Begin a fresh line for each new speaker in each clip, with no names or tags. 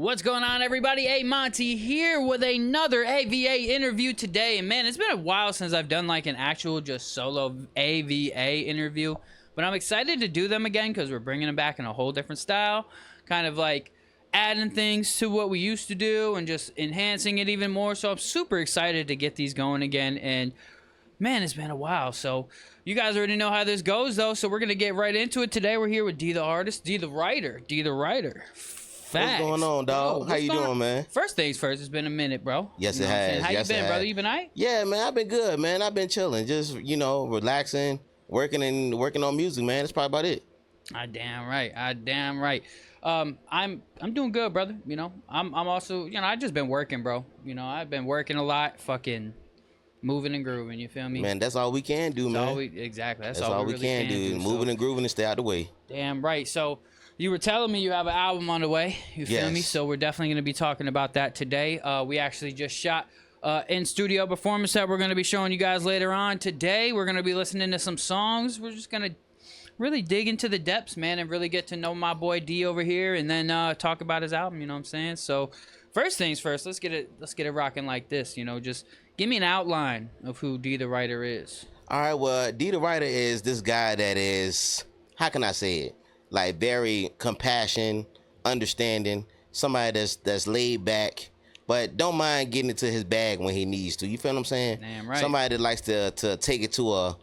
What's going on, everybody? Hey, Monty here with another AVA interview today. And man, it's been a while since I've done like an actual just solo AVA interview, but I'm excited to do them again because we're bringing them back in a whole different style, kind of like adding things to what we used to do and just enhancing it even more. So I'm super excited to get these going again. And man, it's been a while. So you guys already know how this goes though. So we're going to get right into it. Today we're here with Dee the artist, Dee the writer, Dee the writer. Facts.
What's going on, dog? How you doing, man?
First things first, it's been a minute, bro.
Yes, it has.
How you been, brother? You been all right?
Yeah, man, I've been good, man. I've been chilling, just, relaxing, working on music, man. That's probably about it.
Damn right. I'm doing good, brother. I'm also, I just been working, bro. I've been working a lot, fucking moving and grooving, you feel me?
Man, that's all we can do, man.
Exactly. That's
all
we
we can do. Moving and grooving and stay out the way.
Damn right. So you were telling me you have an album on the way, you feel me? So we're definitely going to be talking about that today. We actually just shot in-studio performance that we're going to be showing you guys later on. Today, we're going to be listening to some songs. We're just going to really dig into the depths, man, and really get to know my boy D over here and then talk about his album, you know what I'm saying? So first things first, let's get it rocking like this, just give me an outline of who Dee the Writer is.
All right, well, Dee the Writer is this guy that is, how can I say it? Like very compassion, understanding, somebody that's laid back, but don't mind getting into his bag when he needs to. You feel what I'm saying?
Damn right.
Somebody that likes to take it to a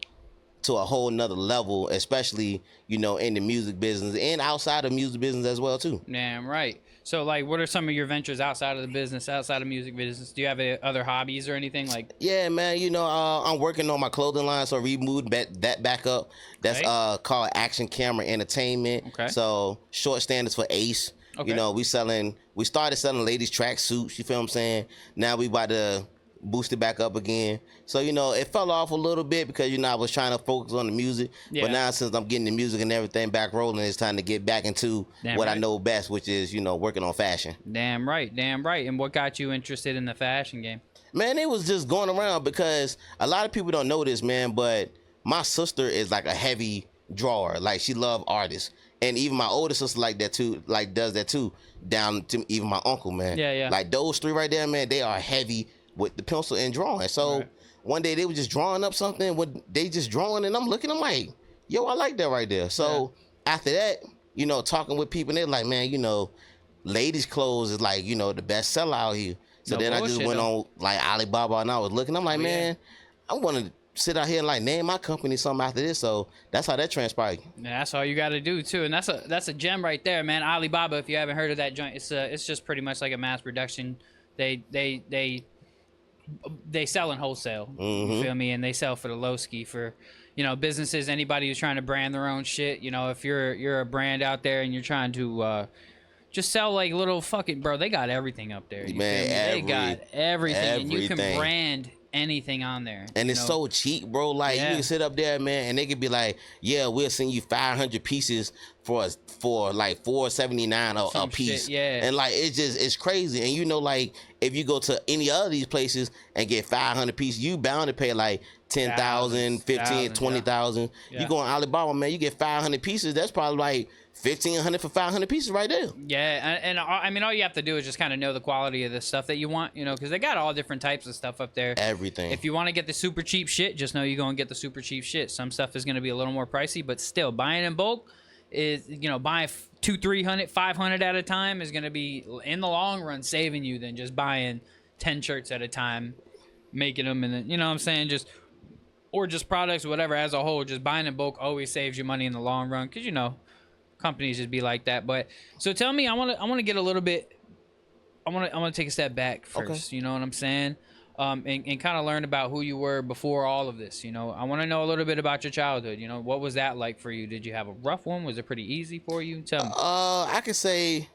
whole nother level, especially, in the music business and outside of music business as well too.
Damn right. So like, what are some of your ventures outside of the business, outside of music business? Do you have other hobbies or anything like?
Yeah, man. I'm working on my clothing line, so we moved that back up. That's called Action Camera Entertainment. Okay. So short standards for Ace. Okay. We started selling ladies track suits. You feel what I'm saying? Now we about to boost it back up again. So, it fell off a little bit because, I was trying to focus on the music. Yeah. But now since I'm getting the music and everything back rolling, it's time to get back into I know best, which is, working on fashion.
Damn right. And what got you interested in the fashion game?
Man, it was just going around because a lot of people don't know this, man, but my sister is like a heavy drawer. Like, she loves artists. And even my older sister like that too, like does that too, down to even my uncle, man.
Yeah.
Like those three right there, man, they are heavy with the pencil and drawing. So one day they were just drawing up something, they just drawing, and I'm looking, I'm like, yo, I like that right there. So after that, talking with people, and they're like, man, ladies' clothes is like, the best seller out here. So then I just went on like Alibaba, and I was looking, I'm like, man, I want to sit out here and like name my company something after this. So that's how that transpired.
Yeah, that's all you got to do too, and that's a gem right there, man. Alibaba, if you haven't heard of that joint, it's just pretty much like a mass production. They sell in wholesale, you feel me? And they sell for the low ski for, businesses, anybody who's trying to brand their own shit. If you're a brand out there and you're trying to just sell like little fucking, bro, they got everything up there. They got everything, and you can brand anything on there.
And it's so cheap, bro. Like you can sit up there, man, and they could be like, yeah, we'll send you 500 pieces for like $4.79 a piece.
Shit, yeah.
And like it's crazy. And like if you go to any other of these places and get 500 pieces, you bound to pay like 10,000, 15, 20,000. Yeah. You go on Alibaba, man, you get 500 pieces. That's probably like 1,500 for 500 pieces right there.
Yeah, and I mean, all you have to do is just kind of know the quality of the stuff that you want, because they got all different types of stuff up there.
Everything.
If you want to get the super cheap shit, just know you're going to get the super cheap shit. Some stuff is going to be a little more pricey, but still, buying in bulk is, buying 200, 300, 500 at a time is going to be, in the long run, saving you than just buying 10 shirts at a time, making them, and then, you know what I'm saying, or just products, whatever, as a whole. Just buying in bulk always saves you money in the long run, because, companies just be like that. But so tell me, I want to get a little bit, I want to take a step back first. Okay. You know what I'm saying? And kind of learn about who you were before all of this. I want to know a little bit about your childhood. What was that like for you? Did you have a rough one? Was it pretty easy for you? Tell me.
I could say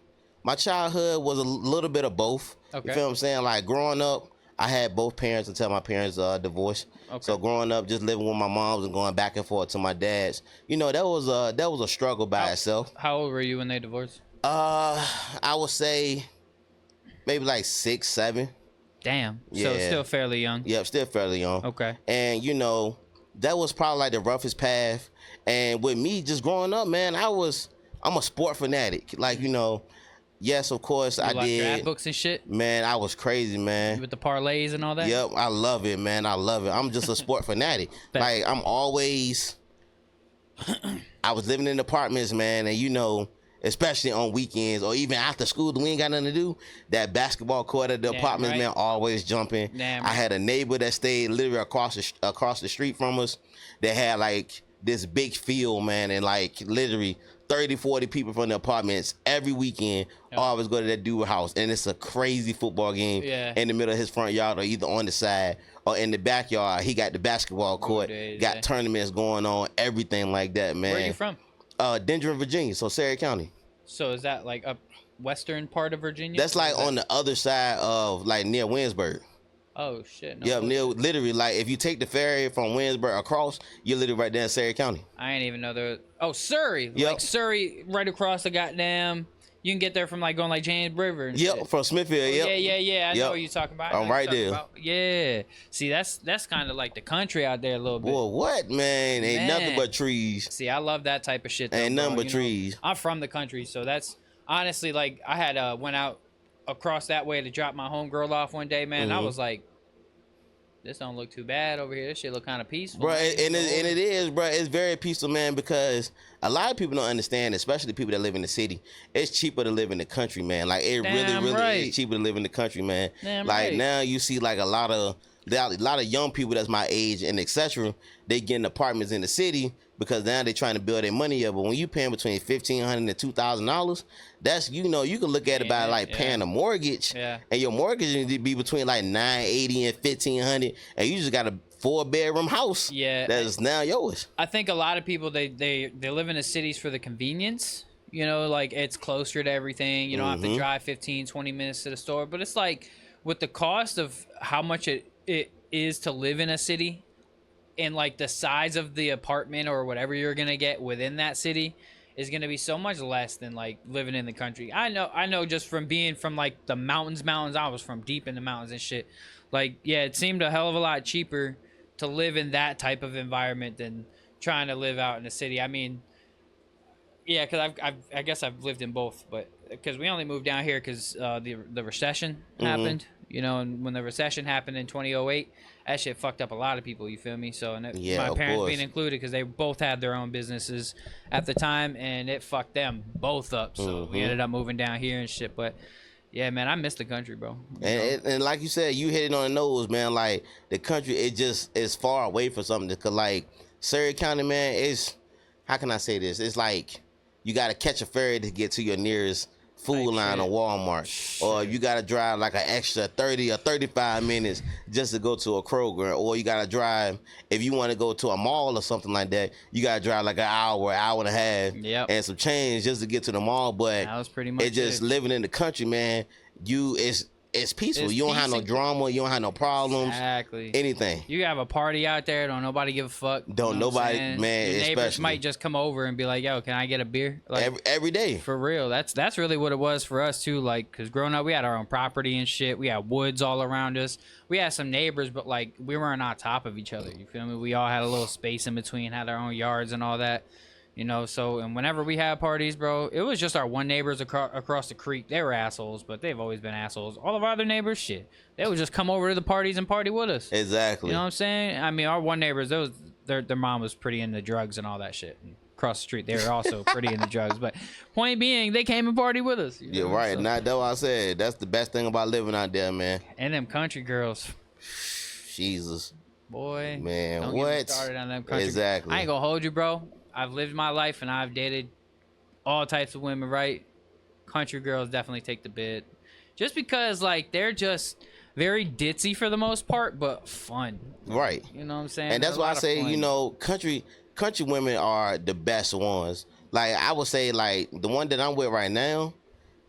my childhood was a little bit of both. Okay. You feel what I'm saying? Like growing up, I had both parents until my parents divorced. Okay. So growing up, just living with my moms and going back and forth to my dad's, that was a struggle by itself.
How old were you when they divorced?
I would say maybe like 6, 7.
Damn. Yeah. So still fairly young.
Yep, still fairly young.
Okay.
And that was probably like the roughest path. And with me just growing up, man, I'm a sport fanatic. Like, Yes, of course I did.
Draft books and shit.
Man, I was crazy, man.
With the parlays and all that.
Yep, I love it, man. I love it. I'm just a sport fanatic. Like I'm always. I was living in apartments, man, and you know, especially on weekends or even after school, we ain't got nothing to do. That basketball court at the apartments, man, always jumping. I had a neighbor that stayed literally across the street from us that had like this big field, man, and like literally 30, 40 people from the apartments every weekend always go to that dude's house, and it's a crazy football game in the middle of his front yard or either on the side or in the backyard. He got the basketball court, got tournaments going on, everything like that, man.
Where are you from?
Denver, Virginia, so Sarah County.
So is that like up western part of Virginia?
That's like on the other side of like near Winsburg.
Oh shit.
No near literally like if you take the ferry from Winsburg across, you're literally right there in Sarah County.
I ain't even know there. Oh, Surrey. Like Surrey, right across the goddamn. You can get there from like going like James River. And shit.
From Smithfield.
Yeah. I know what you're talking about.
I'm right there.
Yeah. See, that's kind of like the country out there a little bit.
Boy, what, man? Ain't nothing but trees.
See, I love that type of shit. Though,
ain't nothing but trees.
I'm from the country, so that's honestly like I had went out across that way to drop my homegirl off one day, man. I was like, this don't look too bad over here. This shit look kind of peaceful.
Bro, and it is, bro. It's very peaceful, man, because a lot of people don't understand, especially people that live in the city. It's cheaper to live in the country, man. Like, it really is cheaper to live in the country, man. Now you see, like, a lot of young people that's my age and etc. They getting apartments in the city because now they're trying to build their money up. But when you paying between $1,500 and $2,000, that's, you know, you can look at it by like paying a mortgage, and your mortgage need to be between like $980 and $1,500, and you just got a 4-bedroom house. That's now yours.
I think a lot of people they live in the cities for the convenience. You know, like it's closer to everything. You don't have to drive 15, 20 minutes to the store. But it's like with the cost of how much it is to live in a city, and like the size of the apartment or whatever you're gonna get within that city is gonna be so much less than like living in the country. I know just from being from like the mountains. I was from deep in the mountains and shit. Like, yeah, it seemed a hell of a lot cheaper to live in that type of environment than trying to live out in the city. I mean, yeah, because I guess I've lived in both, but because we only moved down here because the recession happened. You know, and when the recession happened in 2008, that shit fucked up a lot of people, you feel me? So, and my parents being included, because they both had their own businesses at the time, and it fucked them both up. So we ended up moving down here and shit. But yeah, man, I miss the country, bro.
And like you said, you hit it on the nose, man. Like, the country, it just is far away from something. Because, like, Surrey County, man, is, how can I say this? It's like you got to catch a ferry to get to your nearest food line or Walmart, or you gotta drive like an extra 30 or 35 minutes just to go to a Kroger, or you gotta drive if you want to go to a mall or something like that. You gotta drive like an hour and a half, and some change just to get to the mall. But
that was pretty much
it's just living in the country, man. It's peaceful. You don't have no drama. You don't have no problems.
Exactly.
Anything.
You have a party out there. Don't nobody give a fuck.
Don't nobody, man.
Your neighbors might just come over and be like, "Yo, can I get a beer?" Like,
every day.
For real. That's really what it was for us too. Like, cause growing up, we had our own property and shit. We had woods all around us. We had some neighbors, but like we weren't on top of each other. You feel me? We all had a little space in between, had our own yards and all that. You know, so, and whenever we had parties, bro, it was just our one neighbors across the creek. They were assholes, but they've always been assholes. All of our other neighbors, shit, they would just come over to the parties and party with us.
Exactly.
You know what I'm saying? I mean, our one neighbors, their mom was pretty into drugs and all that shit. And across the street, they were also pretty into drugs. But point being, they came and party with us.
You're right. So, that's what I said. That's the best thing about living out there, man.
And them country girls.
Jesus.
Boy.
Man,
don't
what?
Get me started on them country.
Exactly.
I ain't gonna hold you, bro. I've lived my life and I've dated all types of women, right? Country girls definitely take the bid. Just because, like, they're just very ditzy for the most part, but fun.
Right.
You know what I'm saying?
And that's why I say, you know, country women are the best ones. Like, I would say, like, the one that I'm with right now,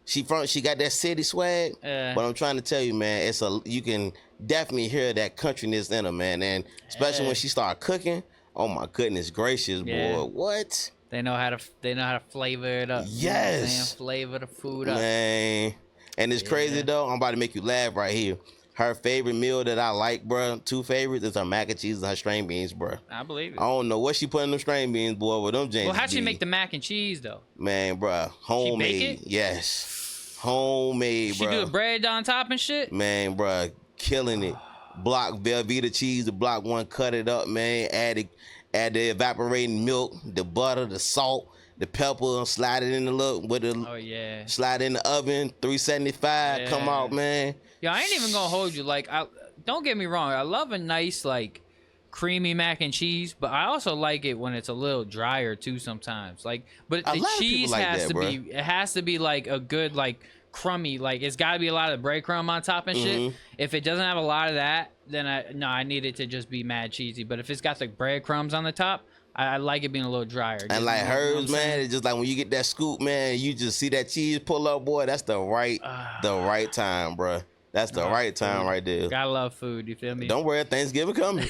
she got that city swag. But I'm trying to tell you, man, you can definitely hear that countryness in her, man. And especially when she start cooking. Oh my goodness gracious, boy! What?
They know how to flavor it up.
Yes,
you know flavor the food up,
man. And it's crazy though. I'm about to make you laugh right here. Her favorite meal that I like, bro, 2 favorites is her mac and cheese and her string beans, bro.
I believe it.
I don't know what she put in them string beans, boy, with them James.
Well, how'd she make the mac and cheese though?
Man, bro, homemade. Yes, Homemade, bro.
She do the bread on top and shit?
Man, bro, killing it. Block Velveeta cheese, the block one, cut it up, man. Add the evaporating milk, the butter, the salt, the pepper, slide it in the slide it in the oven, 375, yeah. Come out, man.
Yeah, I ain't even gonna hold you. Like, don't get me wrong, I love a nice, like, creamy mac and cheese, but I also like it when it's a little drier too sometimes. Like, but the cheese has to be like a good, like, crummy, like it's got to be a lot of breadcrumb on top and shit. If it doesn't have a lot of that, then I need it to just be mad cheesy. But if it's got the breadcrumbs on the top, I like it being a little drier.
And like hers, man, it's just like when you get that scoop, man, you just see that cheese pull up, boy. That's the right time, bro. That's the right time right there.
Gotta love food, you feel me?
Don't worry, Thanksgiving coming.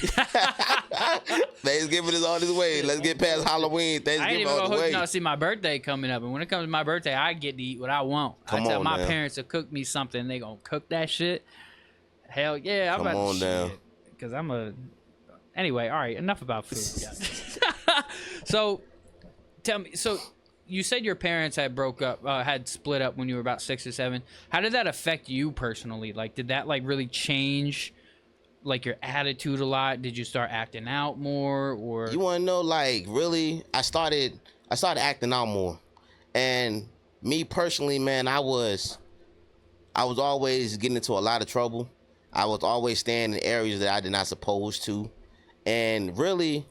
Thanksgiving is on its way. Let's get past Halloween. Thanksgiving on the way.
No, see, my birthday coming up, and when it comes to my birthday, I get to eat what I want. I tell my parents to cook me something, they gonna cook that shit. Hell yeah, I'm
Come on down.
Because I'm a... Anyway, all right, enough about food, guys. So, tell me, you said your parents had had split up when you were about 6 or 7. How did that affect you personally? Like, did that like really change like your attitude a lot? Did you start acting out more, or
you want to know? Like, really, I started acting out more, and me personally, man, I was always getting into a lot of trouble. I was always staying in areas that I did not supposed to, and really,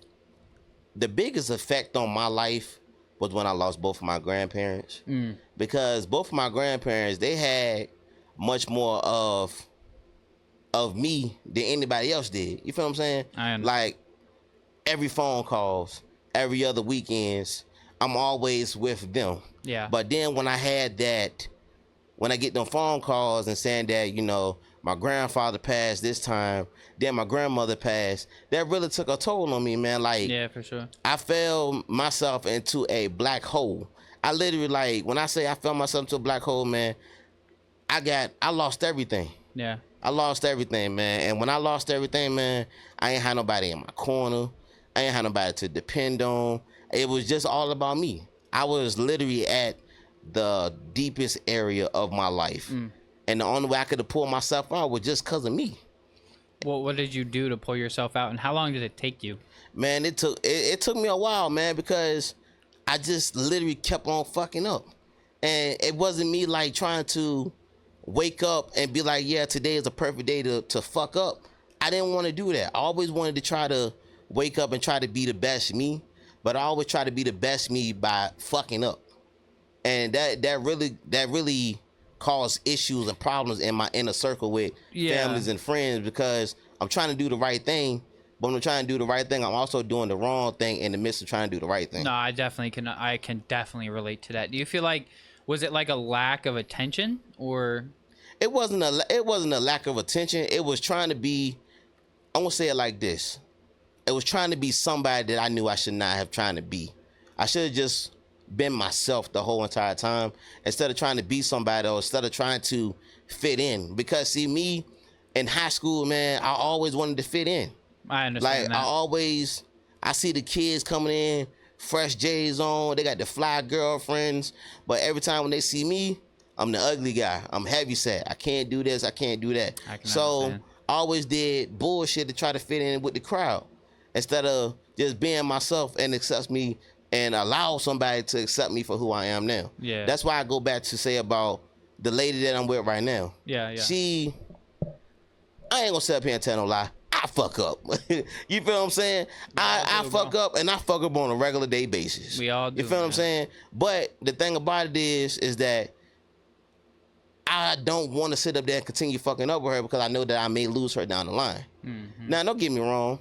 the biggest effect on my life was when I lost both of my grandparents. Because both of my grandparents, they had much more of me than anybody else did. You feel what I'm saying? Like, every phone calls, every other weekends, I'm always with them.
Yeah.
But then when I get them phone calls and saying that, you know, my grandfather passed this time, then my grandmother passed, that really took a toll on me, man. Like,
yeah, for sure.
I fell myself into a black hole. I literally, like, when I say I fell myself into a black hole, man, I lost everything.
Yeah.
I lost everything, man. And when I lost everything, man, I ain't had nobody in my corner. I ain't had nobody to depend on. It was just all about me. I was literally at the deepest area of my life. And the only way I could have pulled myself out was just because of me.
Well, what did you do to pull yourself out, and how long did it take you?
Man, it took me a while, man, because I just literally kept on fucking up. And it wasn't me, like, trying to wake up and be like, yeah, today is a perfect day to fuck up. I didn't want to do that. I always wanted to try to wake up and try to be the best me, but I always try to be the best me by fucking up. And that really caused issues and problems in my inner circle with families and friends, because I'm trying to do the right thing, but when I'm trying to do the right thing, I'm also doing the wrong thing in the midst of trying to do the right thing.
No, I can definitely relate to that. Do you feel like, was it like a lack of attention, or?
It wasn't a lack of attention. It was trying to be, I'm gonna say it like this. It was trying to be somebody that I knew I should not have tried to be. I should have just been myself the whole entire time, instead of trying to be somebody, or instead of trying to fit in. Because see, me in high school, man, I always wanted to fit in.
I understand that.
I see the kids coming in, fresh J's on, they got the fly girlfriends, but every time when they see me, I'm the ugly guy. I'm heavy set. I can't do this, I can't do that. So I always did bullshit to try to fit in with the crowd, instead of just being myself and accept me and allow somebody to accept me for who I am now.
Yeah.
That's why I go back to say about the lady that I'm with right now.
Yeah.
I ain't gonna sit up here and tell no lie. I fuck up. You feel what I'm saying? Yeah, I fuck up, and I fuck up on a regular day basis.
We all do.
You feel what I'm saying? But the thing about it is that I don't want to sit up there and continue fucking up with her, because I know that I may lose her down the line. Now, don't get me wrong.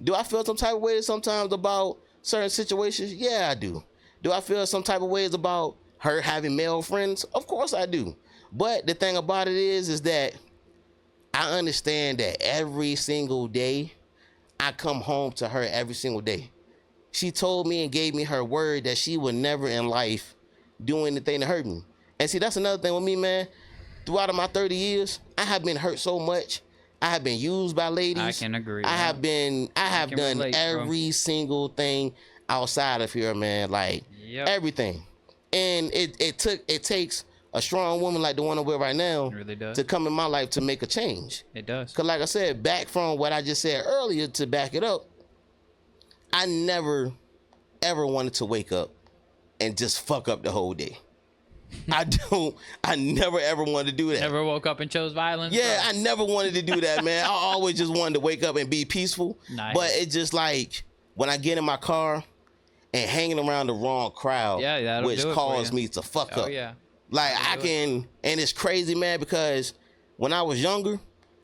Do I feel some type of way sometimes about certain situations? Yeah, I do. Do I feel some type of ways about her having male friends? Of course I do. But the thing about it is that I understand that every single day I come home to her every single day. She told me and gave me her word that she would never in life do anything to hurt me. And see, that's another thing with me, man. Throughout my 30 years, I have been hurt so much. I have been used by ladies.
I can agree.
I have done every single thing outside of here, man. Like, everything. And it takes a strong woman like the one I'm with right now
It really does.
to come in my life to make a change.
It does.
Because like I said, back from what I just said earlier, to back it up, I never, ever wanted to wake up and just fuck up the whole day. I never ever wanted to do that.
Never woke up and chose violence?
Yeah, I never wanted to do that, man. I always just wanted to wake up and be peaceful.
Nice.
But it's just like when I get in my car and hanging around the wrong crowd, which caused me to fuck up.
Yeah.
Like I can, and it's crazy, man, because when I was younger,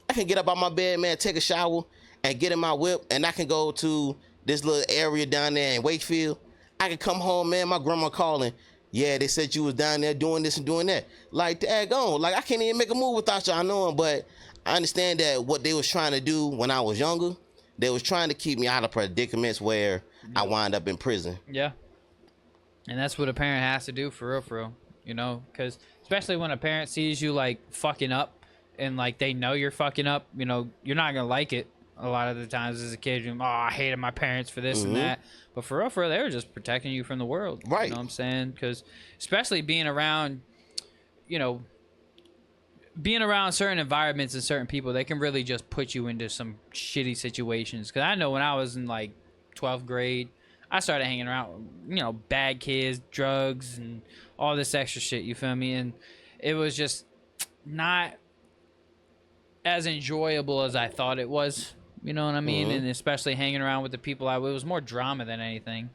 I can get up out my bed, man, take a shower, and get in my whip, and I can go to this little area down there in Wakefield. I can come home, man, my grandma calling. Yeah, they said you was down there doing this and doing that. Like, daggone. Like, I can't even make a move without y'all knowing, but I understand that what they was trying to do when I was younger, they was trying to keep me out of predicaments where I wind up in prison.
Yeah. And that's what a parent has to do, for real, you know? Because especially when a parent sees you, like, fucking up and, like, they know you're fucking up, you know, you're not going to like it a lot of the times as a kid. You're, I hated my parents for this and that. But for real, they were just protecting you from the world.
Right.
You know what I'm saying? Because especially being around, you know, being around certain environments and certain people, they can really just put you into some shitty situations. Because I know when I was in, like, 12th grade, I started hanging around, you know, bad kids, drugs, and all this extra shit, you feel me? And it was just not as enjoyable as I thought it was. You know what I mean? And especially hanging around with the people it was more drama than anything.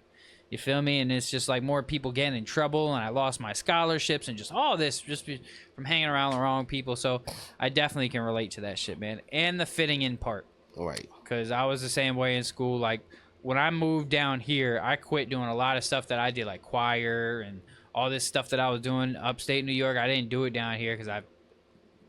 You feel me? And it's just like more people getting in trouble, and I lost my scholarships and just all this just from hanging around the wrong people. So I definitely can relate to that shit, man. And the fitting in part.
Right.
Because I was the same way in school. Like when I moved down here, I quit doing a lot of stuff that I did, like choir and all this stuff that I was doing upstate New York. I didn't do it down here because I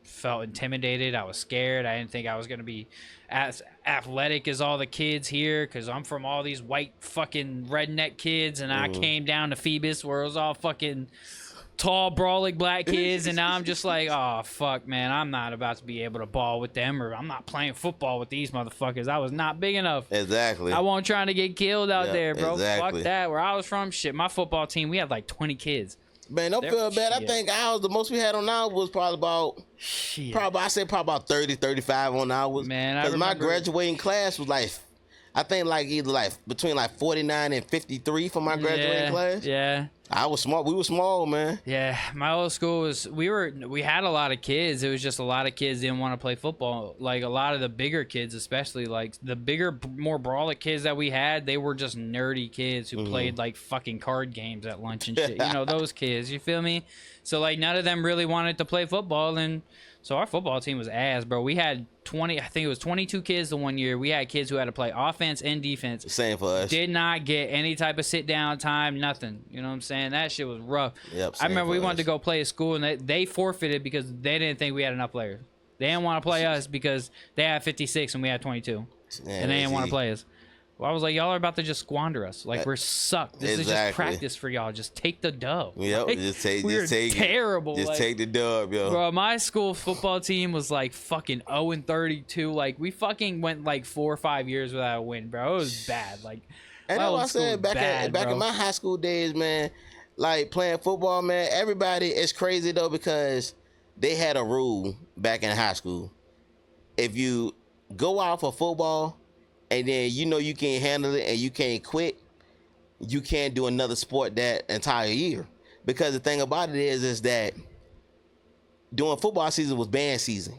felt intimidated. I was scared. I didn't think I was going to be as athletic as all the kids here because I'm from all these white fucking redneck kids, and I came down to Phoebus where it was all fucking tall, brawling black kids, and now I'm just like, oh, fuck, man, I'm not about to be able to ball with them, or I'm not playing football with these motherfuckers. I was not big enough.
Exactly.
I wasn't trying to get killed out there, bro.
Exactly.
Fuck that. Where I was from, shit, my football team, we had like 20 kids.
Man, don't feel bad. I think ours, the most we had on ours was probably about 30, 35 on ours.
Man, I remember.
Because my graduating class was like, I think like either like between like 49 and 53 for my graduating class.
Yeah.
I was small. We were small, man.
Yeah, my old school was, we had a lot of kids. It was just a lot of kids didn't want to play football. Like a lot of the bigger kids, especially like the bigger, more brawler kids that we had, they were just nerdy kids who played like fucking card games at lunch and shit. You know, those kids, you feel me? So like none of them really wanted to play football, and so our football team was ass, bro. We had 20, I think it was 22 kids the one year. We had kids who had to play offense and defense.
Same for us.
Did not get any type of sit down time, nothing. You know what I'm saying? That shit was rough.
Yep,
I remember we wanted to go play at school, and they forfeited because they didn't think we had enough players. They didn't want to play us because they had 56 and we had 22. And they didn't want to play us. Well, I was like, y'all are about to just squander us. Like, we're sucked. This is just practice for y'all. Just take the dub.
Yep,
like,
just take
terrible.
Just take the dub, yo.
Bro, my school football team was like fucking 0-32. Like, we fucking went like 4 or 5 years without a win, bro. It was bad. Like,
and that's what I said back in my high school days, man. Like playing football, man. Everybody, it's crazy though because they had a rule back in high school. If you go out for football, and then you know you can't handle it and you can't quit, you can't do another sport that entire year. Because the thing about it is that during football season was band season.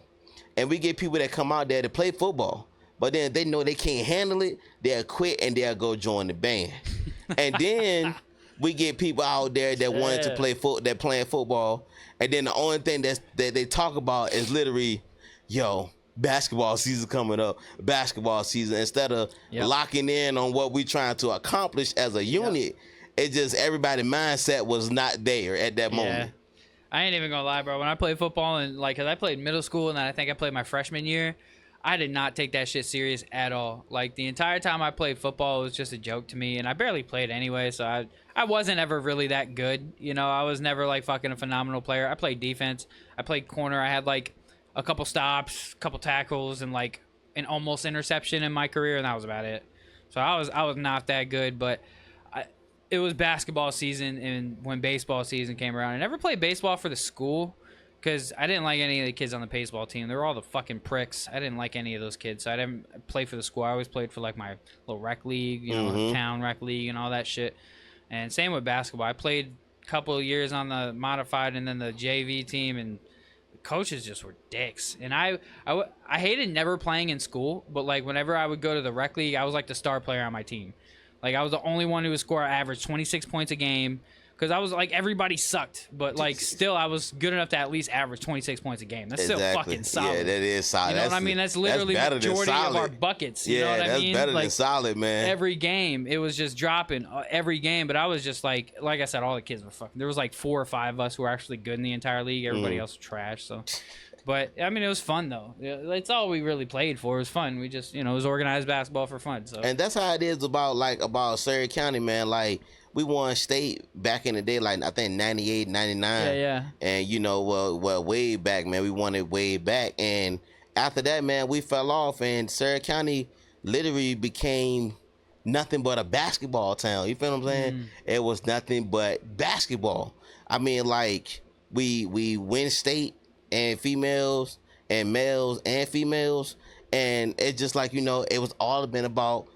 And we get people that come out there to play football, but then they know they can't handle it, they'll quit and they'll go join the band. And then we get people out there that wanted to play that playing football, and then the only thing that they talk about is literally, yo, basketball season coming up, basketball season, instead of locking in on what we trying to accomplish as a unit. It just, everybody's mindset was not there at that moment.
I ain't even gonna lie, bro. When I played football, and like, cause I played middle school, and then I think I played my freshman year, I did not take that shit serious at all. Like the entire time I played football, it was just a joke to me, and I barely played anyway, so I wasn't ever really that good. You know, I was never like fucking a phenomenal player. I played defense, I played corner, I had like a couple stops, a couple tackles, and like an almost interception in my career, and that was about it. So I was not that good, but it was basketball season, and when baseball season came around, I never played baseball for the school because I didn't like any of the kids on the baseball team. They were all the fucking pricks. I didn't like any of those kids, so I didn't play for the school. I always played for like my little rec league, you know, town rec league and all that shit. And same with basketball. I played a couple of years on the modified and then the JV team, and the coaches just were dicks. And I hated never playing in school, but like whenever I would go to the rec league, I was like the star player on my team. Like, I was the only one who would score average 26 points a game because I was like, everybody sucked. But, like, still, I was good enough to at least average 26 points a game. That's still fucking solid.
Yeah, that is solid.
You know what I mean? That's literally the majority of our buckets. You know what I mean?
That's better
like,
than solid, man.
Every game, it was just dropping every game. But I was just like I said, all the kids were fucking. There was like 4 or 5 of us who were actually good in the entire league. Everybody else was trash, so. But, I mean, it was fun, though. It's all we really played for. It was fun. We just, you know, it was organized basketball for fun. So. And
that's how it is about Surrey County, man. Like, we won state back in the day, like, I think 98, 99.
Yeah.
And, you know, well, way back, man. We won it way back. And after that, man, we fell off. And Surrey County literally became nothing but a basketball town. You feel what I'm saying? It was nothing but basketball. I mean, like, we win state. And females and males and females, and it's just like, you know, it was all been about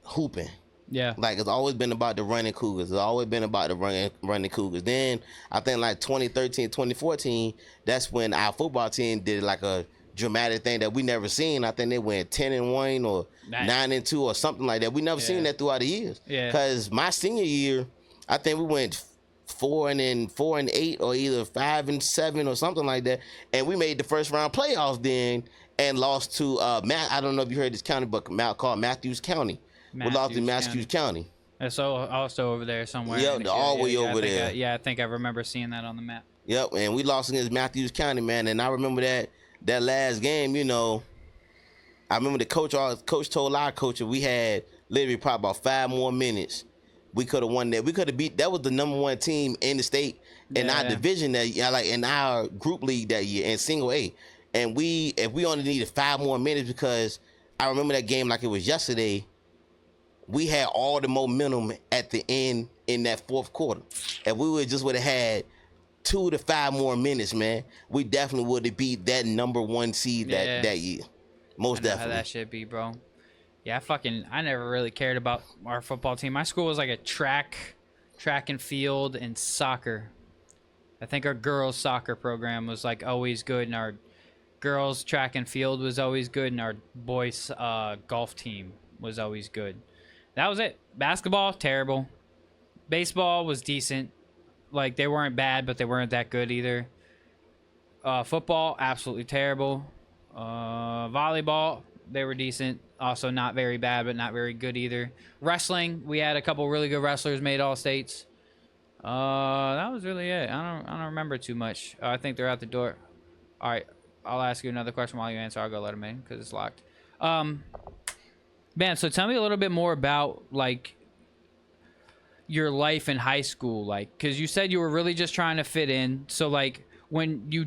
hooping.
Yeah.
Like, it's always been about the running Cougars. It's always been about the running Cougars. Then I think like 2013, 2014, that's when our football team did like a dramatic thing that we never seen. I think they went 10-1 or 9-2 or something like that. We never seen that throughout the years. Yeah. Because my senior year, I think we went 4-8 or either 5-7 or something like that, and we made the first round playoffs then and lost to I don't know if you heard this county, but called Matthews County. We lost to Matthews County.
That's also over there somewhere.
Yep, all the way over there.
I think I remember seeing that on the map.
Yep, and we lost against Matthews County, man. And I remember that last game. You know, I remember the coach told our coach we had literally probably about 5 more minutes. We could have won that. We could have beat. That was the number 1 team in the state in our division that like in our group league that year in single A. And if we only needed 5 more minutes, because I remember that game like it was yesterday. We had all the momentum at the end in that fourth quarter. If we would have had 2 to 5 more minutes, man, we definitely would have beat that number 1 seed that year. Most definitely.
How that shit be, bro. Yeah, I never really cared about our football team. My school was like a track and field, and soccer. I think our girls' soccer program was like always good, and our girls' track and field was always good, and our boys' golf team was always good. That was it. Basketball, terrible. Baseball was decent. Like, they weren't bad, but they weren't that good either. Football, absolutely terrible. Volleyball, they were decent. Also not very bad, but not very good either. Wrestling, we had a couple really good wrestlers made all states. That was really it. I don't remember too much. I think they're out the door. All right, I'll ask you another question while you answer. I'll go let them in because it's locked. Man, so tell me a little bit more about like your life in high school, like, because you said you were really just trying to fit in. So like, when you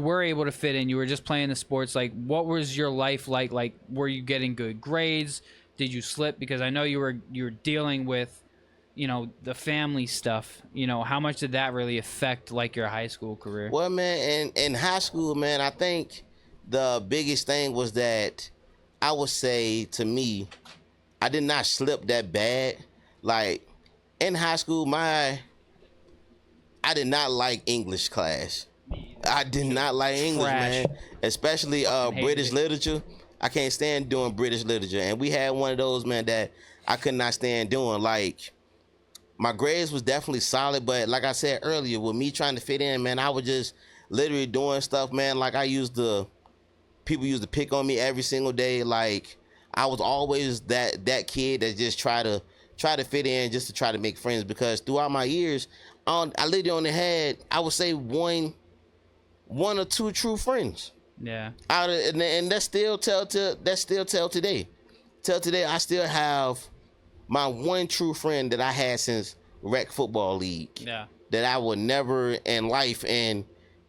were able to fit in, you were just playing the sports, like, what was your life like? Like, were you getting good grades? Did you slip? Because I know you were dealing with, you know, the family stuff. You know, how much did that really affect like your high school career?
Well, man, in high school, man, I think the biggest thing was that I would say, to me, I did not slip that bad. Like, in high school, I did not like English class. I did not like English, man. Especially British literature. I can't stand doing British literature. And we had one of those, man, that I could not stand doing. Like, my grades was definitely solid, but like I said earlier, with me trying to fit in, man, I was just literally doing stuff, man. Like, people used to pick on me every single day. Like, I was always that kid that just try to fit in just to try to make friends, because throughout my years, I literally only had, I would say, one or two true friends.
Yeah.
And that's still till today. Till today, I still have my one true friend that I had since rec football league.
Yeah.
That I would never in life, and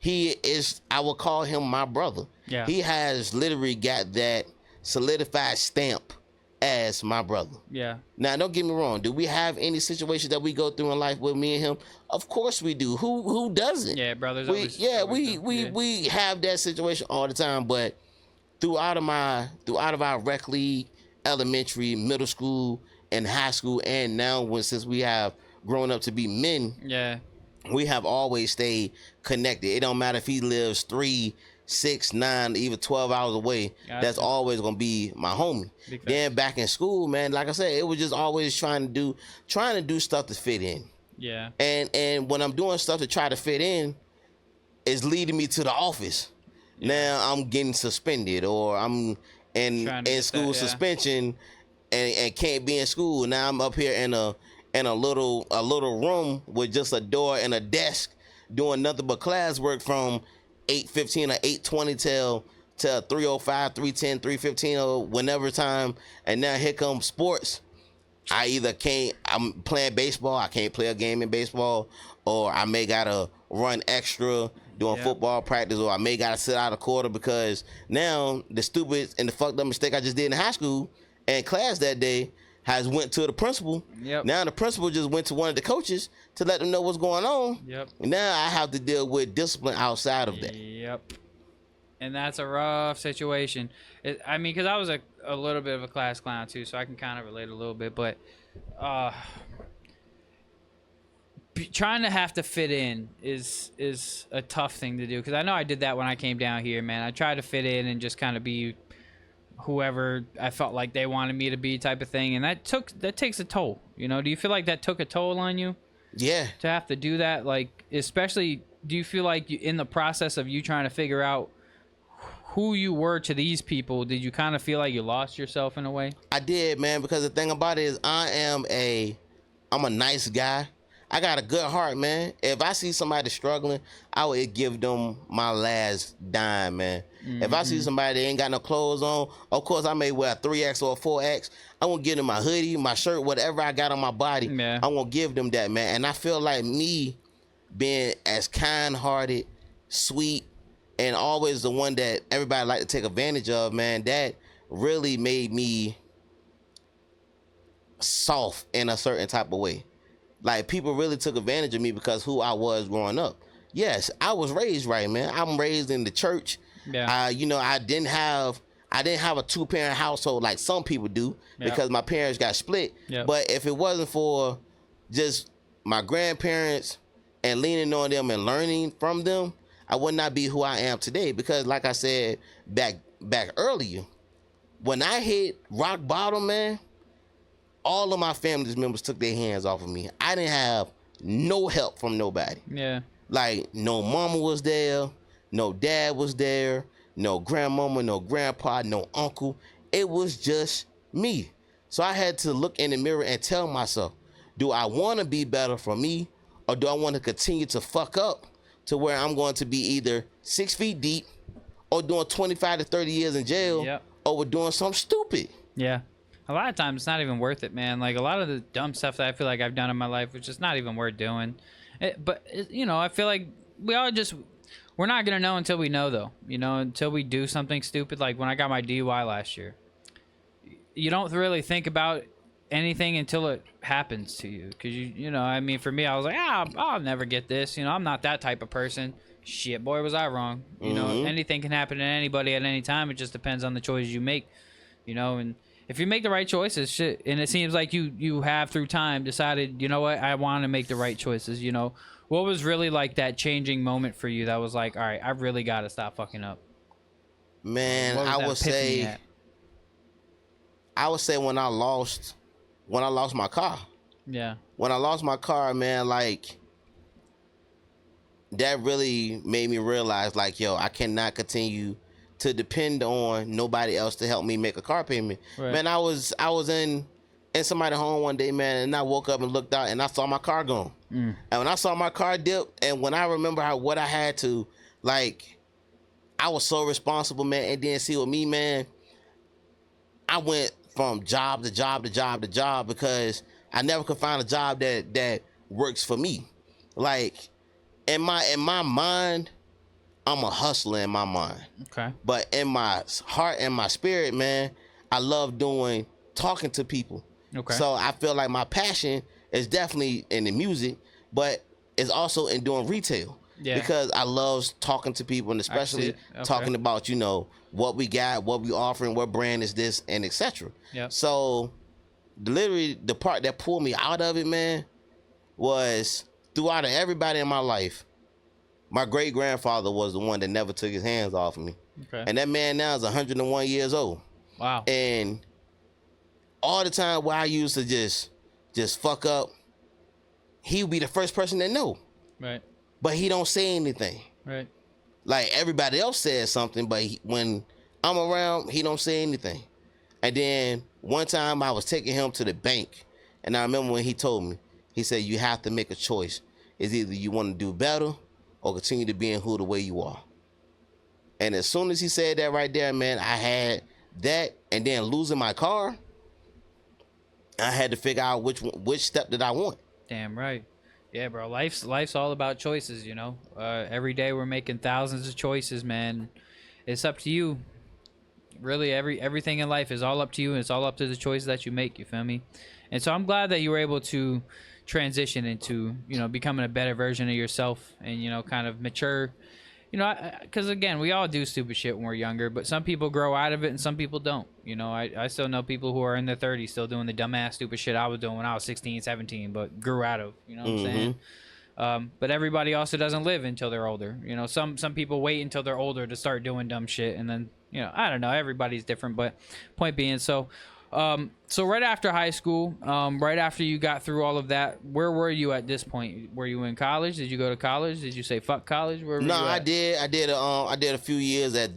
I would call him my brother.
Yeah.
He has literally got that solidified stamp as my brother.
Yeah.
Now, don't get me wrong. Do we have any situations that we go through in life with me and him? Of course we do. Who doesn't?
Yeah, brothers.
We have that situation all the time. But throughout of our rec league, elementary, middle school, and high school, and now since we have grown up to be men, we have always stayed connected. It don't matter if he lives 3, 6, 9, even 12 hours away. Gotcha. That's always gonna be my homie. Then back in school, man, like I said, it was just always trying to do stuff to fit in.
Yeah.
And when I'm doing stuff to try to fit in, it's leading me to the office. Yeah. Now I'm getting suspended, or I'm in school suspension and can't be in school. Now I'm up here in a little room with just a door and a desk doing nothing but classwork from 8:15 or 8:20 till 3:05, 3:10, 3:15 or whenever time. And now here comes sports. I'm playing baseball, I can't play a game in baseball, or I may gotta run extra doing football practice, or I may gotta sit out a quarter because now the stupid and the fucked up mistake I just did in high school and class that day has went to the principal. Yep. Now the principal just went to one of the coaches to let them know what's going on.
Yep.
Now I have to deal with discipline outside of that.
Yep. And that's a rough situation. Because I was a little bit of a class clown too, so I can kind of relate a little bit. But trying to have to fit in is a tough thing to do. Because I know I did that when I came down here, man. I tried to fit in and just kind of be whoever I felt like they wanted me to be, type of thing, and that takes a toll. Do you feel like that took a toll on you?
Yeah.
To have to do that, like, especially, do you feel like in the process of you trying to figure out who you were to these people, did you kind of feel like you lost yourself in a way?
I did, man, because the thing about it is I'm a nice guy. I got a good heart, man. If I see somebody struggling, I would give them my last dime, man. Mm-hmm. If I see somebody that ain't got no clothes on, of course I may wear a 3X or a 4X. I won't give them my hoodie, my shirt, whatever I got on my body. Yeah. I won't give them that, man. And I feel like me being as kind-hearted, sweet, and always the one that everybody like to take advantage of, man, that really made me soft in a certain type of way. Like, people really took advantage of me because who I was growing up. Yes, I was raised right, man. I'm raised in the church. Yeah. I didn't have a 2-parent household like some people do because my parents got split. Yep. But if it wasn't for just my grandparents and leaning on them and learning from them, I would not be who I am today. Because like I said back earlier, when I hit rock bottom, man, all of my family members took their hands off of me. I didn't have no help from nobody. Yeah. Like, no mama was there, no dad was there, no grandmama, no grandpa, no uncle. It was just me. So I had to look in the mirror and tell myself, do I want to be better for me, or do I want to continue to fuck up to where I'm going to be either 6 feet deep or doing 25 to 30 years in jail, or we're doing something stupid? Yeah.
A lot of times it's not even worth it, man. Like, a lot of the dumb stuff that I feel like I've done in my life, which is not even worth doing. I feel like we're not going to know until we know, though. Until we do something stupid. Like when I got my DUI last year, you don't really think about anything until it happens to you. Because, for me, I was like, I'll never get this. I'm not that type of person. Shit, boy, was I wrong. Anything can happen to anybody at any time. It just depends on the choices you make, and if you make the right choices, shit, and it seems like you have through time decided, you know what, I want to make the right choices. What was really like that changing moment for you that was like, all right, I really got to stop fucking up?
Man, I would say when I lost my car. Yeah. When I lost my car, man, like, that really made me realize, like, yo, I cannot continue to depend on nobody else to help me make a car payment. Right. Man, I was in somebody's home one day, man, and I woke up and looked out and I saw my car gone. And when I saw my car dip, and when I remember what I had to, like, I was so responsible, man. And then see with me, man, I went from job to job to job to job because I never could find a job that works for me. Like, in my mind, I'm a hustler in my mind. Okay. But in my heart and my spirit, man, I love doing talking to people.
Okay.
So I feel like my passion is definitely in the music, but it's also in doing retail. Yeah. Because I love talking to people, and especially talking about, you know, what we got, what we offering, what brand is this, and etc.
Yeah.
So literally the part that pulled me out of it, man, was throughout everybody in my life, my great grandfather was the one that never took his hands off of me. Okay. And that man now is 101 years old.
Wow.
And all the time where I used to just fuck up, he would be the first person to know.
Right.
But he don't say anything.
Right.
Like everybody else says something, but when I'm around, he don't say anything. And then one time I was taking him to the bank, and I remember when he told me, he said, you have to make a choice. It's either you want to do better or continue to be in who the way you are. And as soon as he said that right there, man, I had that, and then losing my car, I had to figure out which step did I want.
Damn right. Yeah, bro. Life's all about choices, you know. Every day we're making thousands of choices, man. It's up to you. Really, everything in life is all up to you, and it's all up to the choices that you make. You feel me? And so I'm glad that you were able to transition into, you know, becoming a better version of yourself, and, you know, kind of mature. You know, because again, we all do stupid shit when we're younger, but some people grow out of it and some people don't. You know, I still know people who are in their 30s still doing the dumbass stupid shit I was doing when I was 16, 17, but grew out of. You know what I'm saying? But everybody also doesn't live until they're older. You know, some people wait until they're older to start doing dumb shit, and then, you know, I don't know. Everybody's different, but point being, so right after high school, right after you got through all of that, where were you at this point? Were you in college? Did you go to college? Did you say fuck college? Where were you at?
I did a few years at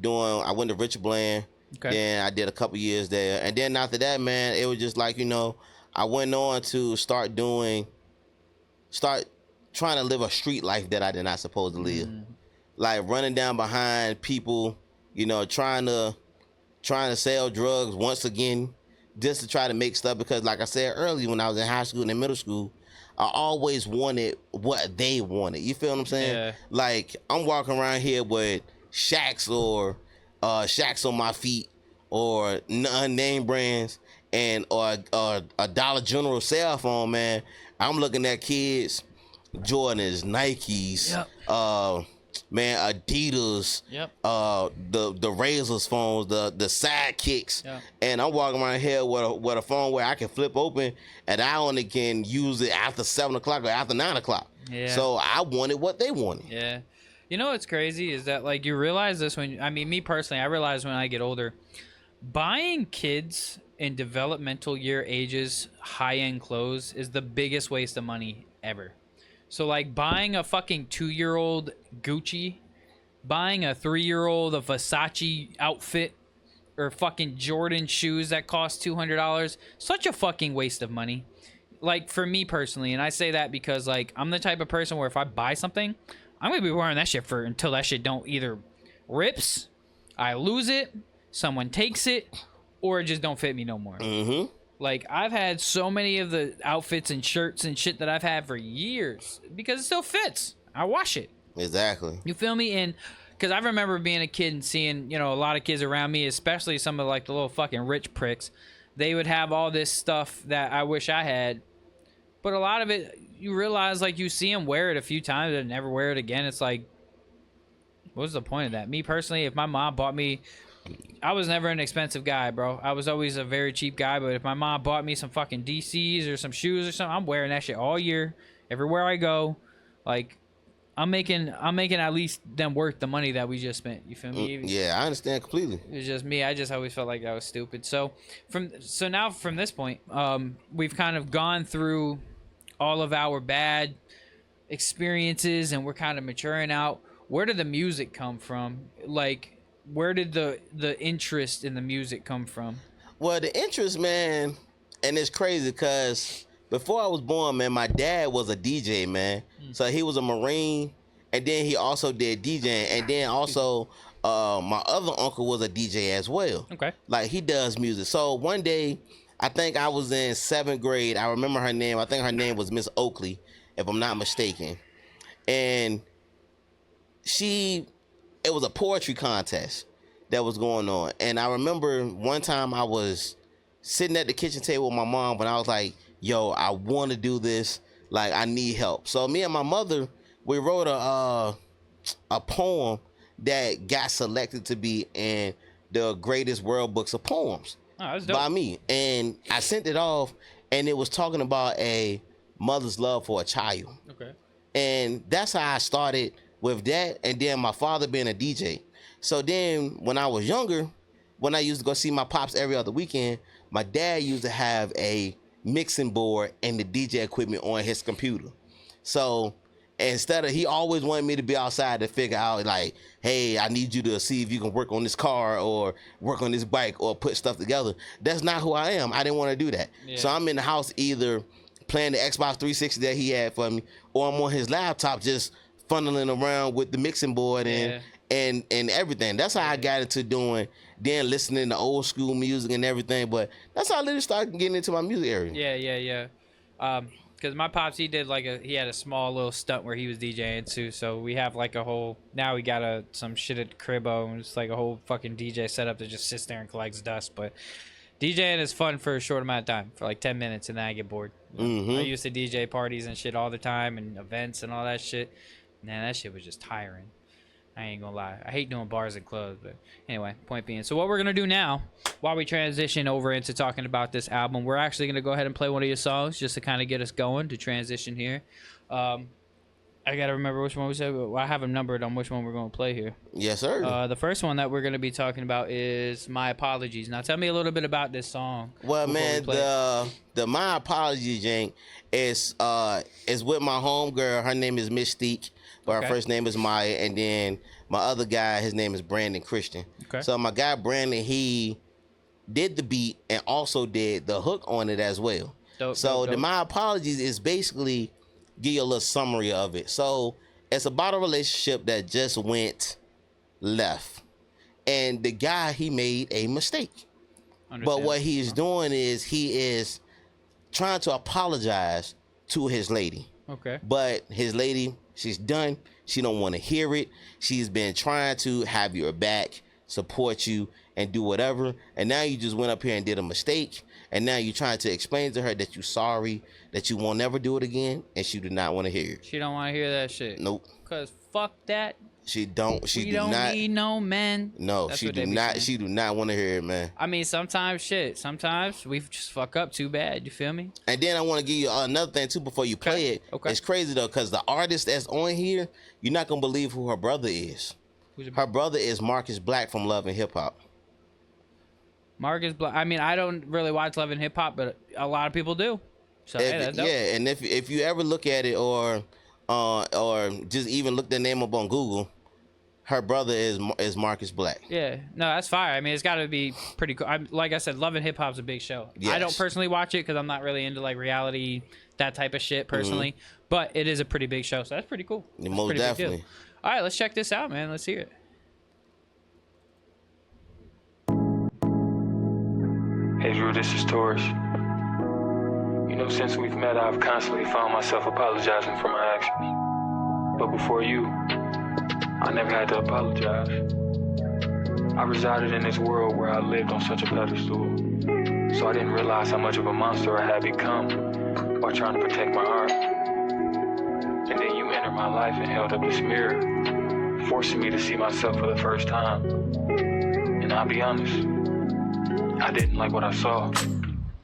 doing. I went to Richard Bland. Okay. Then I did a couple years there, and then after that, man, it was just like, you know, I went on to start trying to live a street life that I did not supposed to live, like running down behind people, you know, trying to sell drugs once again, just to try to make stuff, because like I said earlier, when I was in high school and in middle school, I always wanted what they wanted. You feel what I'm saying? Yeah. Like, I'm walking around here with Shacks or Shacks on my feet, or unnamed brands, and or a Dollar General cell phone, man. I'm looking at kids, Jordans, Nikes, man, Adidas, the Razors phones, the Sidekicks, and I'm walking around here with a phone where I can flip open, and I only can use it after 7 o'clock or after 9 o'clock. Yeah. So I wanted what they wanted.
Yeah. You know what's crazy is that, like, you realize this when, I mean, me personally, I realize when I get older, buying kids in developmental year ages high-end clothes is the biggest waste of money ever. So, like, buying a fucking 2-year-old Gucci, buying a 3-year-old a Versace outfit, or fucking Jordan shoes that cost $200, such a fucking waste of money. Like, for me personally, and I say that because, like, I'm the type of person where if I buy something, I'm gonna be wearing that shit until that shit don't either rips, I lose it, someone takes it, or it just don't fit me no more. Like, I've had so many of the outfits and shirts and shit that I've had for years because it still fits. I wash it.
Exactly.
You feel me? And because I remember being a kid and seeing, you know, a lot of kids around me, especially some of, like, the little fucking rich pricks, they would have all this stuff that I wish I had. But a lot of it, you realize, like, you see them wear it a few times and never wear it again. It's like, what's the point of that? Me personally, if my mom bought me, I was never an expensive guy, bro. I was always a very cheap guy. But if my mom bought me some fucking DCs or some shoes or something, I'm wearing that shit all year, everywhere I go. Like, I'm making at least them worth the money that we just spent. You feel me?
Yeah, I understand completely.
It was just me. I just always felt like that was stupid. So now from this point, we've kind of gone through all of our bad experiences, and we're kind of maturing out. Where did the music come from? Like, where did the interest in the music come from?
Well, the interest, man, and it's crazy because before I was born, man, my dad was a DJ, man. So he was a Marine, and then he also did DJing, and then also my other uncle was a DJ as well. Okay. Like, he does music. So one day, I think I was in 7th grade. I remember her name. I think her name was Miss Oakley, if I'm not mistaken. And it was a poetry contest. that was going on. And I remember one time I was sitting at the kitchen table with my mom when I was like, yo, I want to do this. Like, I need help. So me and my mother, we wrote a poem that got selected to be in the greatest world books of poems by me. And I sent it off, and it was talking about a mother's love for a child. Okay. And that's how I started with that. And then my father being a DJ. So then when I was younger, when I used to go see my pops every other weekend, my dad used to have a mixing board and the DJ equipment on his computer. So he always wanted me to be outside to figure out, like, hey, I need you to see if you can work on this car or work on this bike or put stuff together. That's not who I am. I didn't want to do that. Yeah. So I'm in the house either playing the Xbox 360 that he had for me, or I'm on his laptop just funneling around with the mixing board and everything. That's how I got into doing, then listening to old school music and everything. But that's how I literally started getting into my music area.
Yeah. Because my pops, he had a small little stunt where he was DJing too. So we have like a whole, now we got some shit at the cribbo, and it's like a whole fucking DJ setup that just sits there and collects dust. But DJing is fun for a short amount of time, for like 10 minutes, and then I get bored. I used to DJ parties and shit all the time, and events and all that shit. Man, that shit was just tiring. I ain't gonna lie. I hate doing bars and clubs, but anyway, point being. So what we're gonna do now, while we transition over into talking about this album, we're actually gonna go ahead and play one of your songs just to kind of get us going to transition here. I gotta remember which one we said. Well, I have them numbered on which one we're gonna play here.
Yes, sir.
The first one that we're gonna be talking about is "My Apologies." Now, tell me a little bit about this song.
Well, man, the "My Apologies" jank is with my homegirl. Her name is Mystique, but her first name is Maya, and then my other guy, his name is Brandon Christian. Okay. So my guy Brandon, he did the beat and also did the hook on it as well. Dope. The "My Apologies" is basically, give you a little summary of it. So it's about a relationship that just went left, and the guy, he made a mistake. But what he is doing is he is trying to apologize to his lady. Okay. But his lady, she's done. She don't want to hear it. She's been trying to have your back, support you, and do whatever. And now you just went up here and did a mistake. And now you're trying to explain to her that you're sorry, that you won't never do it again, and she do not want to hear it.
She don't want to hear that shit.
Nope.
Cause fuck that.
She don't. We don't
need no men.
No, she do not. She do not want to hear it, man.
I mean, sometimes we just fuck up too bad. You feel me?
And then I want to give you another thing too before you play it. Okay. It's crazy though, cause the artist that's on here, you're not gonna believe who her brother is. Her brother is Marcus Black from Love and Hip Hop.
Marcus Black. I mean, I don't really watch Love and Hip Hop, but a lot of people do. So that's dope.
Yeah, and if you ever look at it or just even look the name up on Google, her brother is Marcus Black.
Yeah, no, that's fire. I mean, it's got to be pretty cool. Like I said, Love and Hip Hop's a big show. Yes. I don't personally watch it because I'm not really into like reality, that type of shit personally. But it is a pretty big show, so that's pretty cool.
Most definitely.
All right, let's check this out, man. Let's hear it.
Hey Drew, this is Taurus. You know, since we've met, I've constantly found myself apologizing for my actions. But before you, I never had to apologize. I resided in this world where I lived on such a pedestal, so I didn't realize how much of a monster I had become while trying to protect my heart. And then you entered my life and held up this mirror, forcing me to see myself for the first time. And I'll be honest, I didn't like what I saw.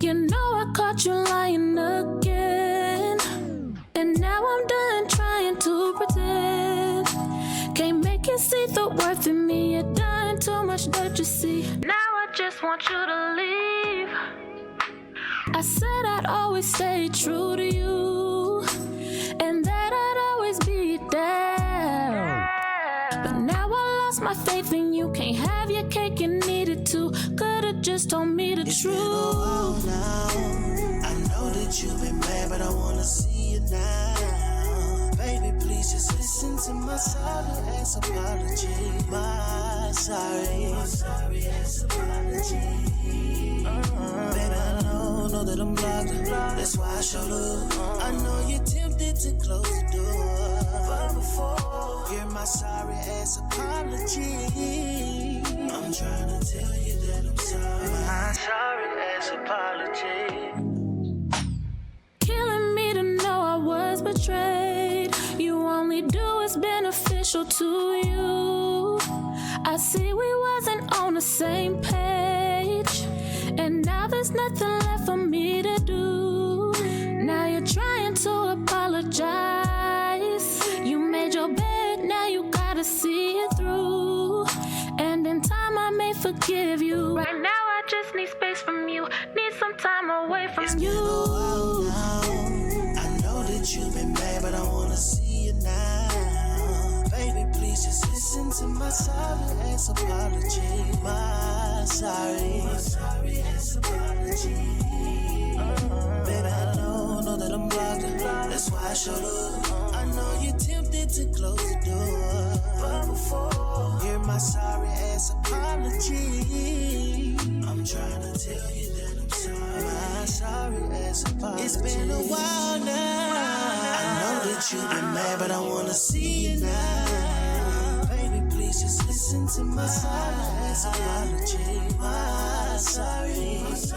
You know I caught you lying again, and now I'm done trying to pretend. Can't make you see the worth in me. You're dying too much, don't you see? Now I just want you to leave. I said I'd always stay true to you, and that I'd always be there. But now I lost my faith in you. Can't have your cake and eat it too. Could've just told me the truth. Been a while now. I know that you've been mad, but I wanna see you now. Baby, please just listen to my sorry ass apology. My sorry ass apology. Baby, I know that I'm blocked. That's why I showed up. I know you're tempted to close the door, but before, hear my sorry ass apology. I'm I'm trying to tell you that I'm sorry. My sorry ass apology. Killing me to know I was betrayed. You only do what's beneficial to you. I see we wasn't on the same page, and now there's nothing left for me to do. Now you're trying to apologize. You made your bed, now you gotta see it through. And in time I may forgive you. Right now I just need space from you. Need some time away from you. It's been a while now. I know that you've been mad, but I wanna see you now. Baby, please just listen to my sorry ass apology. My sorry ass apology. Baby, I know that I'm blocked. That's why I showed up. I know you're tempted to close the door, but before, hear my sorry ass apology. I'm trying to tell you that I'm sorry. My sorry ass apology. It's been a while now. I know that you've been mad, but I wanna see you now. Baby, please just listen to my sorry ass apology. My sorry ass.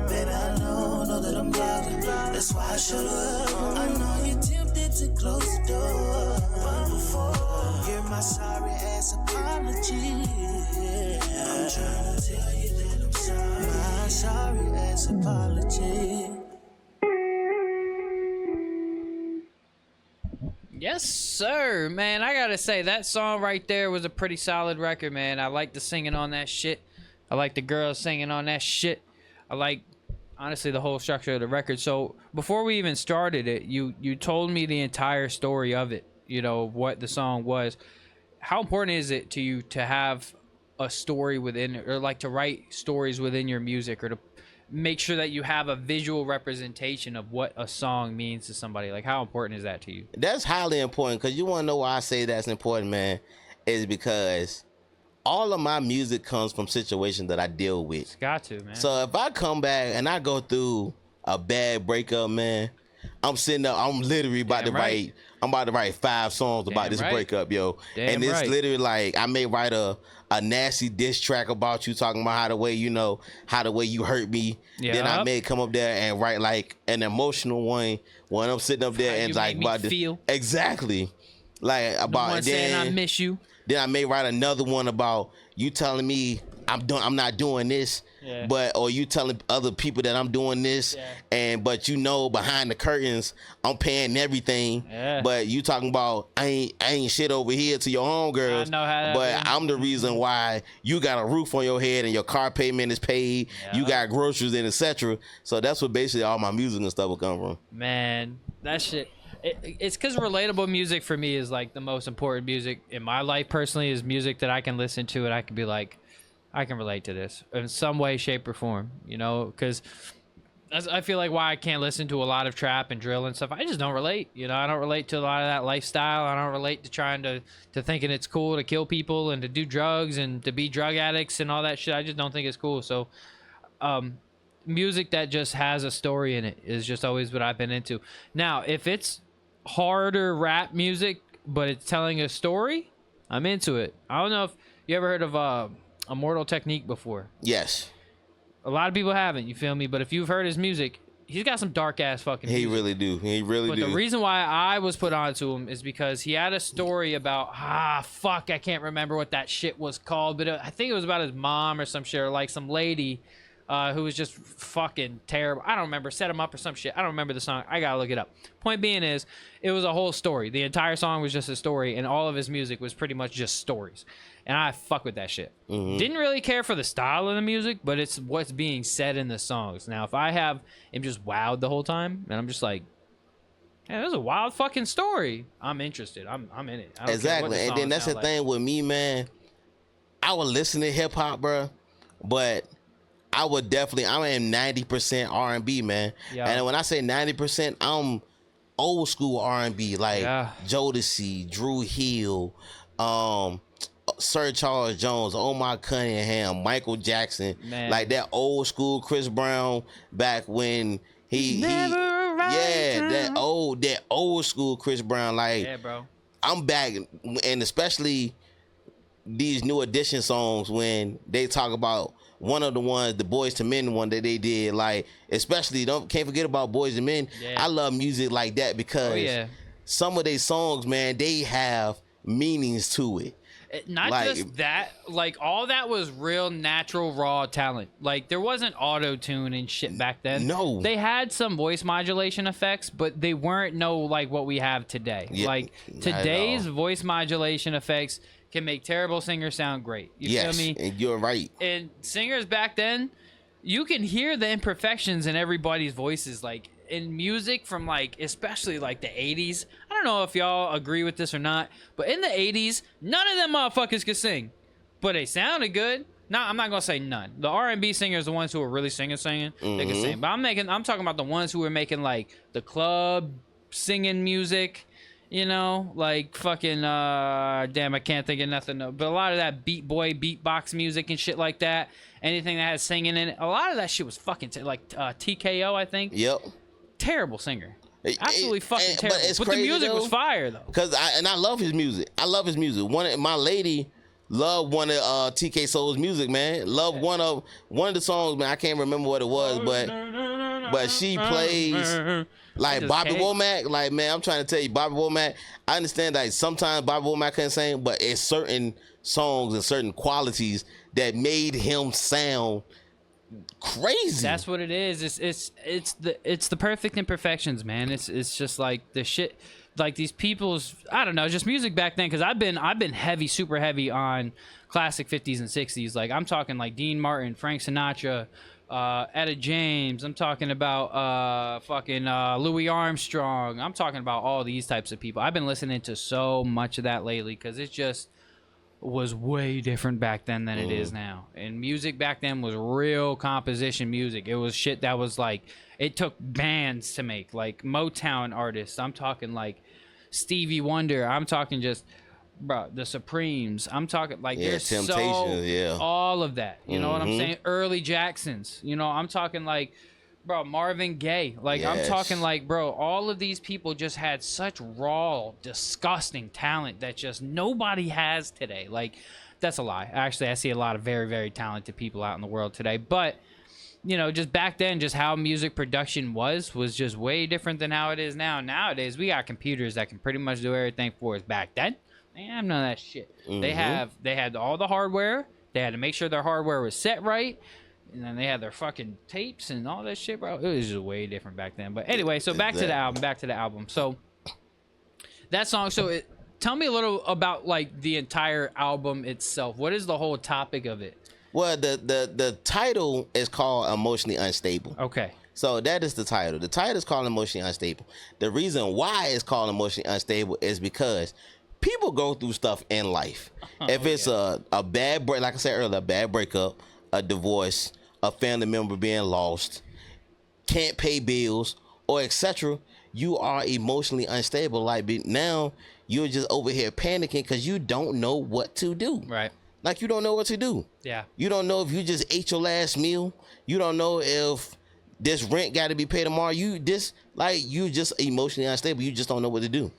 Baby, I know that I'm blocked. That's why I showed up. I know you're tempted to close the door, but before, hear my sorry ass apology. I'm trying to tell you that I'm sorry. My sorry ass apology.
Yes, sir, man. I gotta say that song right there was a pretty solid record, man. I like the singing on that shit. I like the girls singing on that shit. I like, honestly, the whole structure of the record. So before we even started it, you told me the entire story of it, you know, what the song was. How important is it to you to have a story within, or like to write stories within your music, or to make sure that you have a visual representation of what a song means to somebody? Like, how important is that to you?
That's highly important, because you want to know why I say that's important, man, is because all of my music comes from situations that I deal with.
It's got to, man.
So if I come back and I go through a bad breakup, man, I'm sitting up, I'm literally about to write 5 songs about this breakup, yo. And it's literally like, I may write a nasty diss track about you, talking about how the way you hurt me. Yep. Then I may come up there and write like an emotional one when I'm sitting up there and like about the feel. Exactly. Like about
the saying I miss you.
Then I may write another one about you telling me I'm not doing this, or you telling other people that I'm doing this, but you know behind the curtains I'm paying everything, but you talking about I ain't shit over here to your homegirls, but I'm the reason why you got a roof on your head and your car payment is paid, you got groceries and etc. So that's what basically all my music and stuff will come from.
Man, that shit. It's because relatable music for me is like the most important music in my life personally, is music that I can listen to and I can be like, I can relate to this in some way, shape, or form, you know, because I feel like why I can't listen to a lot of trap and drill and stuff. I just don't relate, you know. I don't relate to a lot of that lifestyle. I don't relate to trying to thinking it's cool to kill people and to do drugs and to be drug addicts and all that shit. I just don't think it's cool. So music that just has a story in it is just always what I've been into. Now, if it's harder rap music but it's telling a story, I'm into it. I don't know if you ever heard of Immortal Technique before.
Yes.
A lot of people haven't, you feel me? But if you've heard his music, he's got some dark ass fucking music.
He really do. But
the reason why I was put onto him is because he had a story about I can't remember what that shit was called, but I think it was about his mom or some shit, or like some lady who was just fucking terrible. I don't remember. Set him up or some shit. I don't remember the song. I gotta look it up. Point being is, it was a whole story. The entire song was just a story, and all of his music was pretty much just stories. And I fuck with that shit. Mm-hmm. Didn't really care for the style of the music, but it's what's being said in the songs. Now, if I am just wowed the whole time, and I'm just like, yeah, there's a wild fucking story, I'm interested. I'm in it.
Exactly. And then that's the thing with me, man. I would listen to hip hop, bro, but I am 90% R&B, man. Yeah. And when I say 90%, I'm old school R&B, like Jodeci, Drew Hill, Sir Charles Jones, Omar Cunningham, Michael Jackson, man. Like that old school Chris Brown back when that old school Chris Brown. Like,
yeah, bro.
I'm back, and especially these new edition songs when they talk about one of the ones, the Boys to Men one that they did, like especially can't forget about Boys to Men. I love music like that because some of their songs, man, they have meanings to it.
Not like, just that, like all that was real natural raw talent. Like there wasn't auto-tune and shit back then.
No.
They had some voice modulation effects, but they weren't like what we have today. Like today's voice modulation effects can make terrible singers sound great. You feel me?
And you're right.
And singers back then, you can hear the imperfections in everybody's voices, like in music from like especially like the 80s. I don't know if y'all agree with this or not, but in the 80s, none of them motherfuckers could sing, but they sounded good. No, I'm not gonna say none. The R&B singers, the ones who were really singing, they could sing. But I'm talking about the ones who were making like the club singing music. You know, like fucking, damn, I can't think of nothing. But a lot of that beatbox music and shit like that, anything that has singing in it, a lot of that shit was fucking, like TKO, I think.
Yep.
Terrible singer. Absolutely fucking terrible. But the music was fire, though.
I love his music. I love his music. My lady loved one of TK Soul's music, man. Loved one of the songs, man. I can't remember what it was, but she plays... Like Bobby Womack, like man, I'm trying to tell you, Bobby Womack. I understand that sometimes Bobby Womack couldn't sing, but it's certain songs and certain qualities that made him sound crazy.
That's what it is. It's the perfect imperfections, man. It's just like the shit, like these people's, I don't know, just music back then. Because I've been heavy, super heavy on classic 50s and 60s. Like I'm talking like Dean Martin, Frank Sinatra. Etta James. I'm talking about fucking Louis Armstrong. I'm talking about all these types of people. I've been listening to so much of that lately because it just was way different back then than it is now. And music back then was real composition music. It was shit that was like, it took bands to make, like Motown artists. I'm talking like Stevie Wonder. I'm talking just... Bro, the Supremes. I'm talking like there's all of that. You know what I'm saying? Early Jacksons. You know, I'm talking like, bro, Marvin Gaye. Like I'm talking like, bro, all of these people just had such raw, disgusting talent that just nobody has today. Like that's a lie. Actually, I see a lot of very, very talented people out in the world today. But you know, just back then, just how music production was just way different than how it is now. Nowadays, we got computers that can pretty much do everything for us. Back then, they have none of that shit. They had all the hardware. They had to make sure their hardware was set right. And then they had their fucking tapes and all that shit, bro. It was just way different back then. But anyway, so back to the album. So that song, tell me a little about like the entire album itself. What is the whole topic of it?
Well, the title is called Emotionally Unstable.
Okay.
So that is the title. The title is called Emotionally Unstable. The reason why it's called Emotionally Unstable is because people go through stuff in life. If it's a bad break, like I said earlier, a bad breakup, a divorce, a family member being lost, can't pay bills, or etc., you are emotionally unstable. Like now, you're just over here panicking because you don't know what to do.
Right.
Like you don't know what to do.
Yeah.
You don't know if you just ate your last meal. You don't know if this rent got to be paid tomorrow. You just emotionally unstable. You just don't know what to do.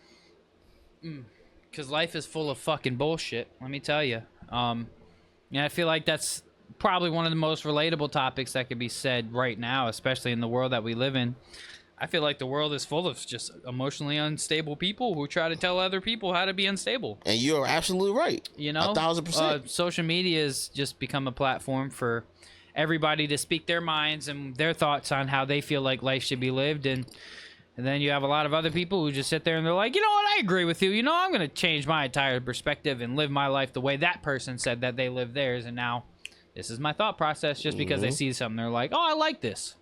Because life is full of fucking bullshit. Let me tell you. Yeah, I feel like that's probably one of the most relatable topics that could be said right now, especially in the world that we live in. I feel like the world is full of just emotionally unstable people who try to tell other people how to be unstable.
And you're absolutely right.
You know,
1,000%.
Social media has just become a platform for everybody to speak their minds and their thoughts on how they feel like life should be lived. And then you have a lot of other people who just sit there and they're like, you know what, I agree with you. You know, I'm going to change my entire perspective and live my life the way that person said that they live theirs. And now this is my thought process just because they see something. They're like, oh, I like this.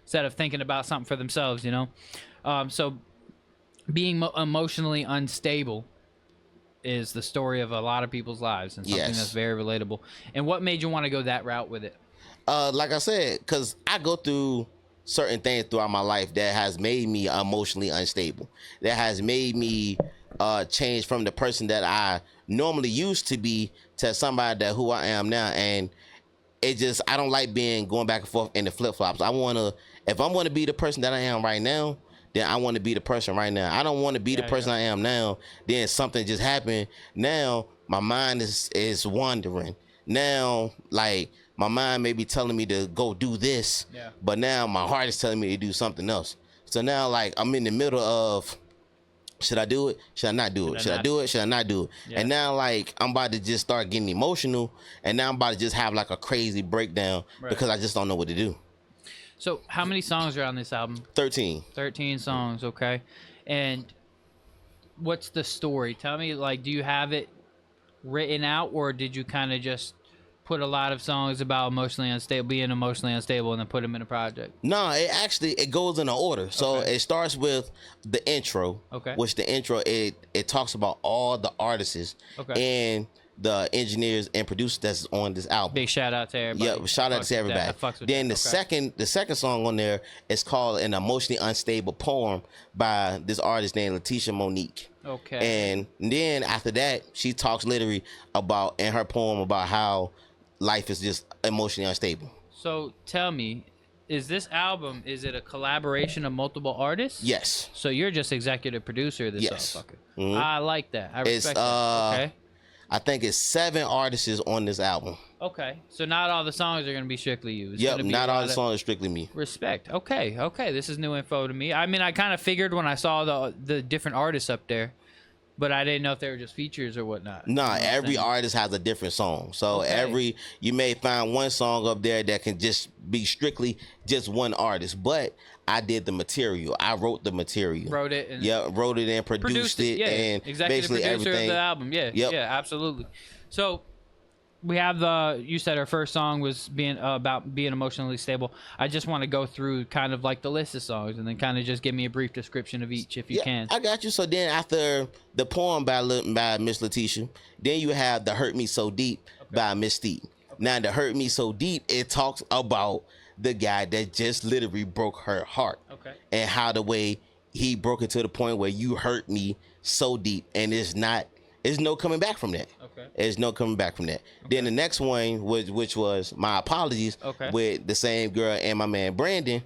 Instead of thinking about something for themselves, you know? So being emotionally unstable is the story of a lot of people's lives and something that's very relatable. And what made you want to go that route with it?
Like I said, because I go through certain things throughout my life that has made me emotionally unstable. That has made me change from the person that I normally used to be to somebody that who I am now. And it just, I don't like going back and forth in the flip-flops. If I'm going to be the person that I am right now, then I want to be the person right now. I don't want to be the person I am now. Then something just happened. Now my mind is wandering. Now, like, my mind may be telling me to go do this, but now my heart is telling me to do something else. So now, like, I'm in the middle of, should I do it? Should I not do it? Should I do it? Should I not do it? Yeah. And now, like, I'm about to just start getting emotional, and now I'm about to just have, like, a crazy breakdown because I just don't know what to do.
So how many songs are on this album?
13.
13 songs, okay. And what's the story? Tell me, like, do you have it written out, or did you kind of just put a lot of songs about being emotionally unstable and then put them in a project?
No, it goes in an order. So it starts with the intro, which the intro, it talks about all the artists and the engineers and producers that's on this album.
Big shout out to everybody.
Yeah, shout out to everybody. Then the second song on there is called An Emotionally Unstable Poem by this artist named Letitia Monique.
Okay.
And then after that, she talks literally about, in her poem, about how life is just emotionally unstable.
So tell me, is this album, is it a collaboration of multiple artists?
Yes.
So you're just executive producer of this motherfucker. Mm-hmm. I like that. I respect that. Okay.
I think it's 7 artists on this album.
Okay. So not all the songs are going to be strictly you.
Yep, not all the songs are strictly me.
Respect. Okay. This is new info to me. I mean, I kind of figured when I saw the different artists up there, but I didn't know if they were just features or whatnot.
Nah, every artist has a different song. So you may find one song up there that can just be strictly just one artist. But I did the material. I wrote the material.
Wrote it
and produced it.
Yeah,
and
executive
basically
producer
everything.
of the album. Yeah, yeah, absolutely. So we have you said our first song was about being emotionally stable. I just want to go through kind of like the list of songs and then kind of just give me a brief description of each if you can.
I got you. So then after the poem by Miss Letitia, then you have the Hurt Me So Deep by Mystique. Now the Hurt Me So Deep, it talks about the guy that just literally broke her heart. And how the way he broke it to the point where you hurt me so deep, and there's no coming back from that. There's no coming back from that. Then the next one which was My Apologies with the same girl and my man Brandon.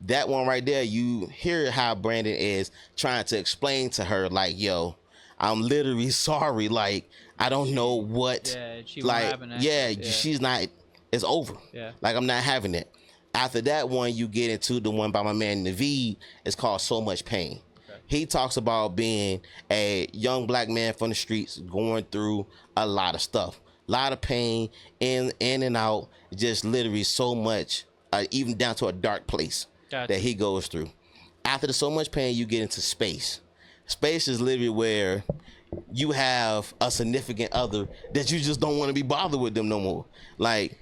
That one right there, you hear how Brandon is trying to explain to her, like, yo, I'm literally sorry. Like, I don't know what.
Yeah, she like, having that.
She's not. It's over. Yeah. Like, I'm not having it. After that one, you get into the one by my man Naveed. It's called So Much Pain. He talks about being a young black man from the streets going through a lot of stuff, a lot of pain, in and out, just literally so much, even down to a dark place that he goes through. After the So Much Pain, you get into Space. Space is literally where you have a significant other that you just don't want to be bothered with them no more. Like,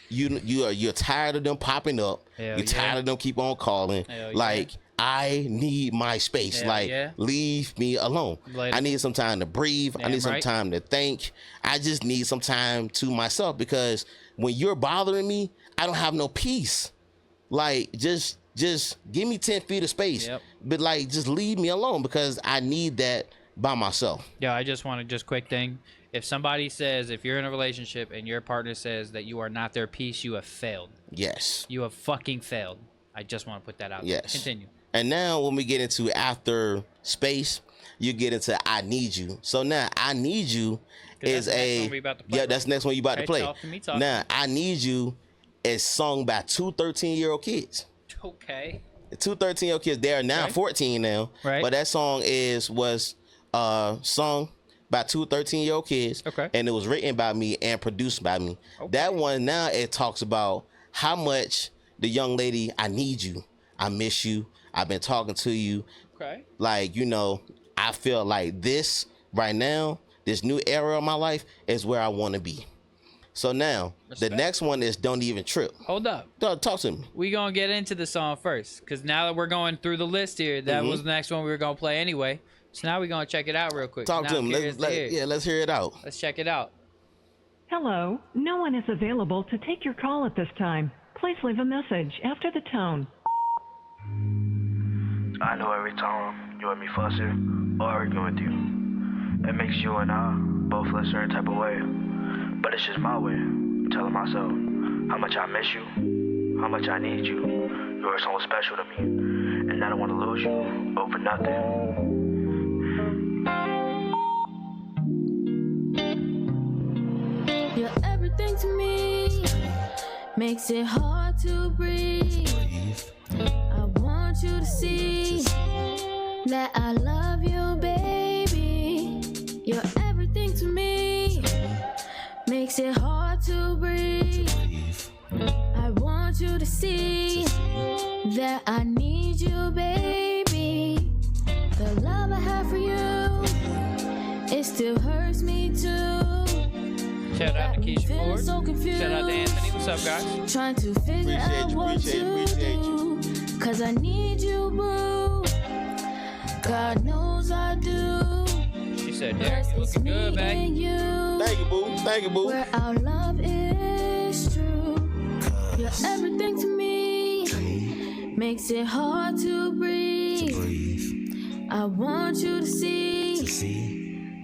you're tired of them popping up. You're tired of them keep on calling. Like, I need my space. Leave me alone. I need some time to breathe. I need some time to think. I just need some time to myself, because when you're bothering me, I don't have no peace. Like, just give me 10 feet of space. But, like, just leave me alone, because I need that by myself.
Yeah, I just want to just quick thing. If somebody says, if you're in a relationship and your partner says that you are not their peace, you have failed.
Yes.
You have fucking failed. I just want to put that out there. Continue.
And now when we get into after Space, you get into I Need You. So now I Need You is that's the next one you about to play. Now I Need You is sung by 2 13-year-old kids.
Okay.
The 2 13-year-old kids, they are now 14 now. Right. But that song was sung by 2 13-year-old kids. And it was written by me and produced by me. That one now, it talks about how much the young lady, I need you. I miss you. I've been talking to you. Like, you know, I feel like this right now, this new era of my life is where I want to be. So now, the next one is Don't Even Trip.
Hold up.
Talk to me.
We going to get into the song first, because now that we're going through the list here, that was the next one we were going to play anyway. So now we're going to check it out real quick.
Talk to him. Let's hear it out.
Let's check it out.
Hello. No one is available to take your call at this time. Please leave a message after the tone.
I know every time you and me fussing or arguing with you, it makes you and I both feel a certain type of way. But it's just my way. I'm telling myself how much I miss you, how much I need you. You are someone special to me, and I don't want to lose you over nothing.
You're everything to me, makes it hard to breathe. I want you to see that I love you, baby. You're everything to me, makes it hard to breathe. I want you to see that I need you, baby. The love I have for you, it still hurts me too.
Shout out to Keisha Ford.
So
Shout out to Anthony. What's up, guys?
Trying to figure out what to do. Cause I need you, boo. God knows I do.
She said, Derek, you looking good, babe.
Thank you, boo. Thank you, boo.
Where our love is true. You're everything to me. Makes it hard to breathe. I want you to see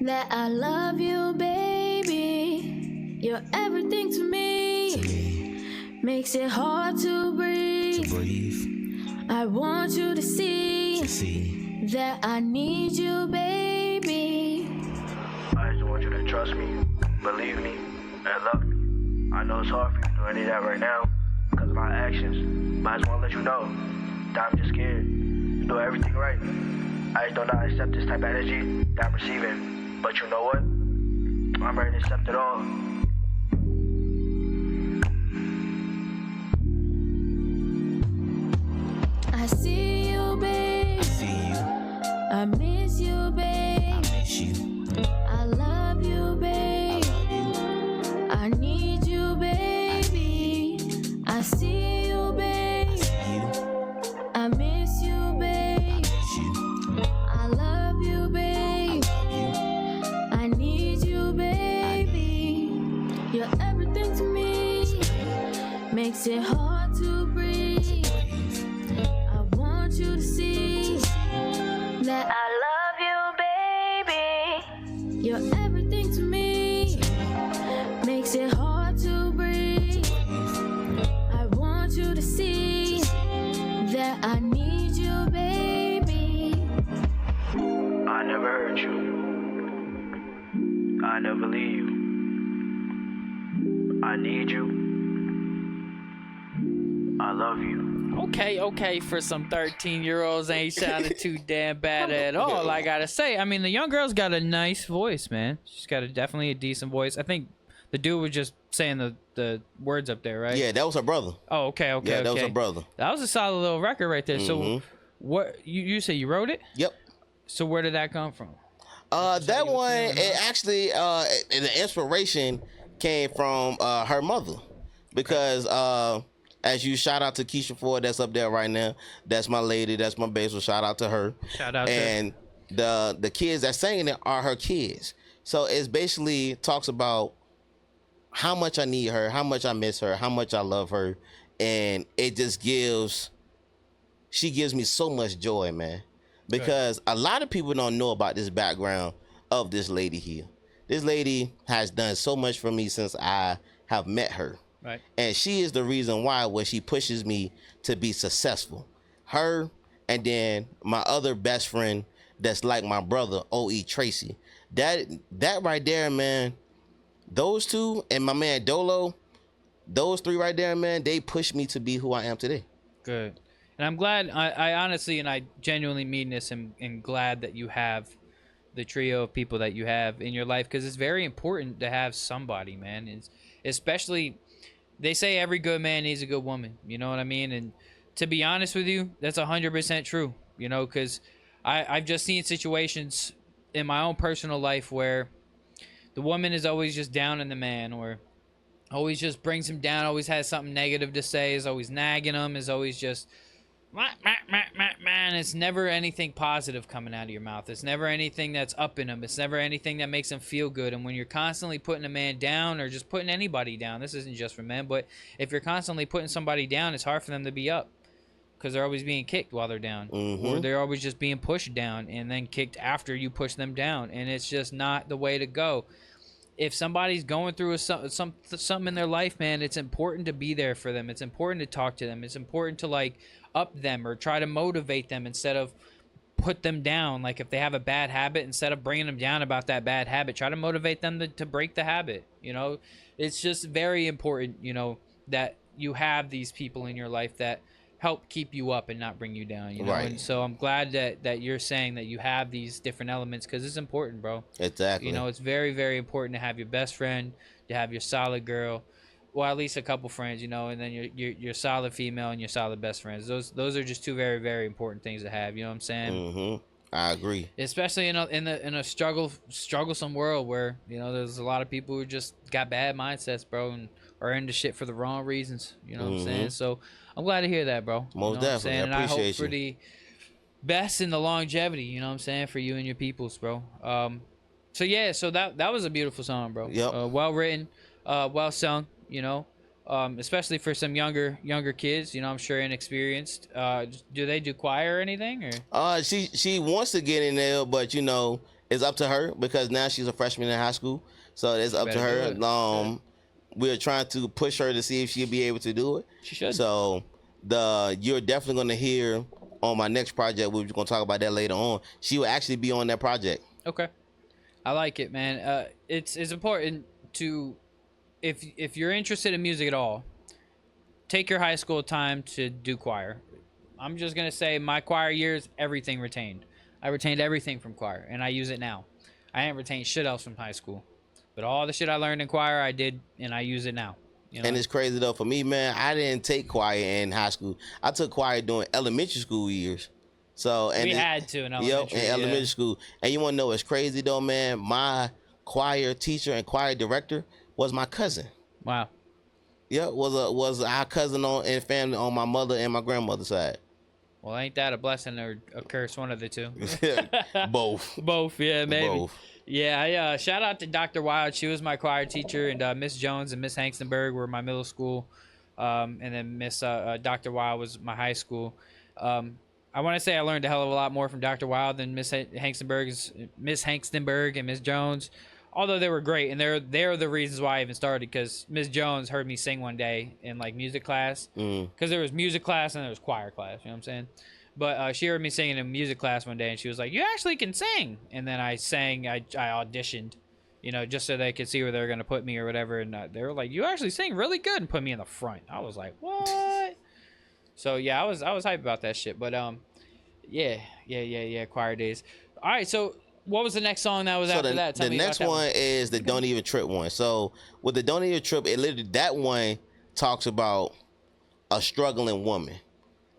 that I love you, baby. You're everything to me. Makes it hard to breathe. I want you to see that I need you, baby.
I just want you to trust me, believe me, and love me. I know it's hard for you to do any of that right now because of my actions, but I just want to let you know that I'm just scared to do everything right. I just don't accept this type of energy that I'm receiving. But you know what? I'm ready to accept it all.
I see you, babe. I see you. I miss you, babe. I miss you. I love you, babe. I need you, baby. I see you, babe. I miss you, babe. I love you, babe. I need you, baby. You're everything to me. Makes it hard to breathe. I want you to see that I love you, baby. You're everything to me. Makes it hard to breathe. I want you to see that I need you, baby.
I never hurt you. I never leave you. I need you. I love you.
Okay, for some 13-year-olds ain't sounding too damn bad at all, I gotta say. I mean, the young girl's got a nice voice, man. She's got definitely a decent voice. I think the dude was just saying the words up there, right?
Yeah, that was her brother.
Oh, okay.
Yeah, that was her brother.
That was a solid little record right there. So, what you say you wrote it?
Yep.
So where did that come from?
That one, it actually, the inspiration came from her mother, because as you shout out to Keisha Ford, that's up there right now. That's my lady. That's my bass. So shout out to her.
Shout out.
And the kids that singing it are her kids. So it's basically talks about how much I need her, how much I miss her, how much I love her, and it just she gives me so much joy, man. Because a lot of people don't know about this background of this lady here. This lady has done so much for me since I have met her.
Right.
And she is the reason why she pushes me to be successful. Her, and then my other best friend that's like my brother, O.E. Tracy. That right there, man, those two and my man Dolo, those three right there, man, they pushed me to be who I am today.
Good. And I'm glad, I honestly, and I genuinely mean this, and glad that you have the trio of people that you have in your life, because it's very important to have somebody, man. It's especially, they say every good man needs a good woman, you know what I mean? And to be honest with you, that's 100% true, you know, because I've just seen situations in my own personal life where the woman is always just down on the man, or always just brings him down, always has something negative to say, is always nagging him, is always just man, it's never anything positive coming out of your mouth. It's never anything that's upping him. It's never anything that makes him feel good. And when you're constantly putting a man down, or just putting anybody down, this isn't just for men, but if you're constantly putting somebody down, it's hard for them to be up, because they're always being kicked while they're down, or they're always just being pushed down and then kicked after you push them down, and it's just not the way to go. if somebody's going through something in their life, man, it's important to be there for them. It's important to talk to them. It's important to like up them or try to motivate them instead of put them down. Like if they have a bad habit, instead of bringing them down about that bad habit, try to motivate them to break the habit. You know, it's just very important, you know, that you have these people in your life that help keep you up and not bring you down, you know.
Right.
And so I'm glad that you're saying that you have these different elements, because it's important, bro.
Exactly.
You know, it's very, very important to have your best friend, to have your solid girl, well, at least a couple friends, you know, and then your solid female and your solid best friends. Those are just two very, very important things to have. You know what I'm saying?
Mm-hmm. I agree.
Especially in a strugglesome world where, you know, there's a lot of people who just got bad mindsets, bro, and are into shit for the wrong reasons. You know what I'm saying? So I'm glad to hear that, bro.
Most
you know
definitely.
And
I appreciate
I hope for the best in the longevity. You know what I'm saying, for you and your peoples, bro. So yeah, so that was a beautiful song, bro.
Yep.
Well written, well sung. You know, especially for some younger kids. You know, I'm sure inexperienced. Do they do choir or anything? Or
She wants to get in there, but you know, it's up to her because now she's a freshman in high school, so it's up to her. We're trying to push her to see if she'll be able to do it.
She should.
So you're definitely going to hear on my next project. We're going to talk about that later on. She will actually be on that project.
Okay, I like it, man. It's important to, if you're interested in music at all, take your high school time to do choir. I'm just gonna say my choir years, everything retained. I retained everything from choir, and I use it now. I ain't retained shit else from high school, but all the shit I learned in choir, I did, and I use it now. You know?
And it's crazy though for me, man. I didn't take choir in high school. I took choir during elementary school years. So and
we had to in elementary.
Yep, in elementary school. And you want to know what's crazy though, man? My choir teacher and choir director was my cousin.
Wow.
Yeah, was our cousin in family on my mother and my grandmother's side.
Well, ain't that a blessing or a curse? One of the two.
Both.
Both, yeah, maybe.
Both.
Yeah, shout out to Dr. Wild. She was my choir teacher, and Miss Jones and Miss Hangstenberg were my middle school, and then Miss Dr. Wild was my high school. I want to say I learned a hell of a lot more from Dr. Wild than Miss Hangstenberg and Miss Jones. Although they were great, and they're the reasons why I even started, because Ms. Jones heard me sing one day in like music class, because there was music class and there was choir class, you know what I'm saying? But she heard me singing in music class one day, and she was like, "You actually can sing." And then I sang, I auditioned, you know, just so they could see where they were gonna put me or whatever, and they were like, "You actually sing really good," and put me in the front. I was like, "What?" So yeah, I was hyped about that shit. But yeah, choir days. All right, so. What was the next song that was after that?
The next one is the Don't Even Trip one. So with the Don't Even Trip, that one talks about a struggling woman.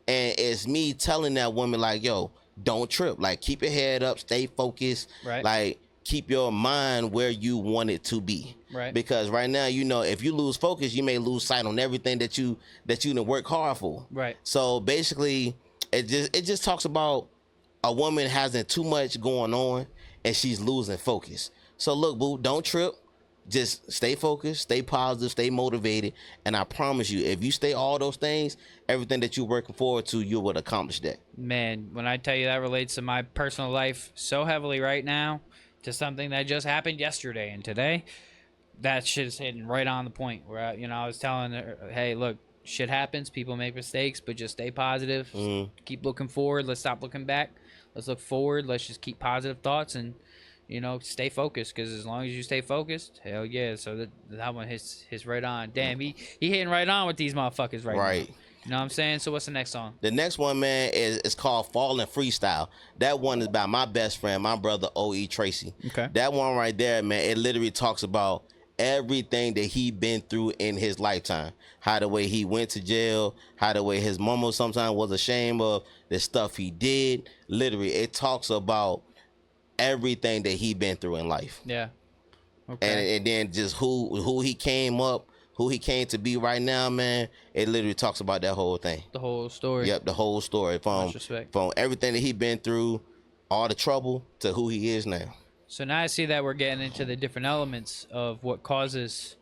And it's me telling that woman, like, yo, don't trip. Like, keep your head up, stay focused.
Right.
Like, keep your mind where you want it to be.
Right.
Because right now, you know, if you lose focus, you may lose sight on everything that you done work hard for.
Right.
So basically, it just talks about a woman having too much going on and she's losing focus. So look, boo, don't trip. Just stay focused, stay positive, stay motivated. And I promise you, if you stay all those things, everything that you're working forward to, you will accomplish that. Man,
when I tell you that relates to my personal life so heavily right now, to something that just happened yesterday and today, that shit is hitting right on the point where, I was telling her, hey, look, shit happens, people make mistakes, but just stay positive. Keep looking forward. Let's stop looking back. Let's look forward. Let's just keep positive thoughts and, stay focused. Because as long as you stay focused, hell yeah. So that one hits right on. Damn, he hitting right on with these motherfuckers right now. You know what I'm saying? So what's the next song? The next one, man, is called Falling Freestyle. That one is by my best friend, my brother, O.E. Tracy. Okay. That one right there, man, it literally talks about everything that he been through in his lifetime. How the way he went to jail, how the way his mama sometimes was ashamed of the stuff he did. Literally, it talks about everything that he been through in life. Yeah. Okay. And then just who he came to be right now, man. It literally talks about that whole thing. The whole story. Yep, the whole story. From everything that he been through, all the trouble, to who he is now. So now I see that we're getting into the different elements of what causes,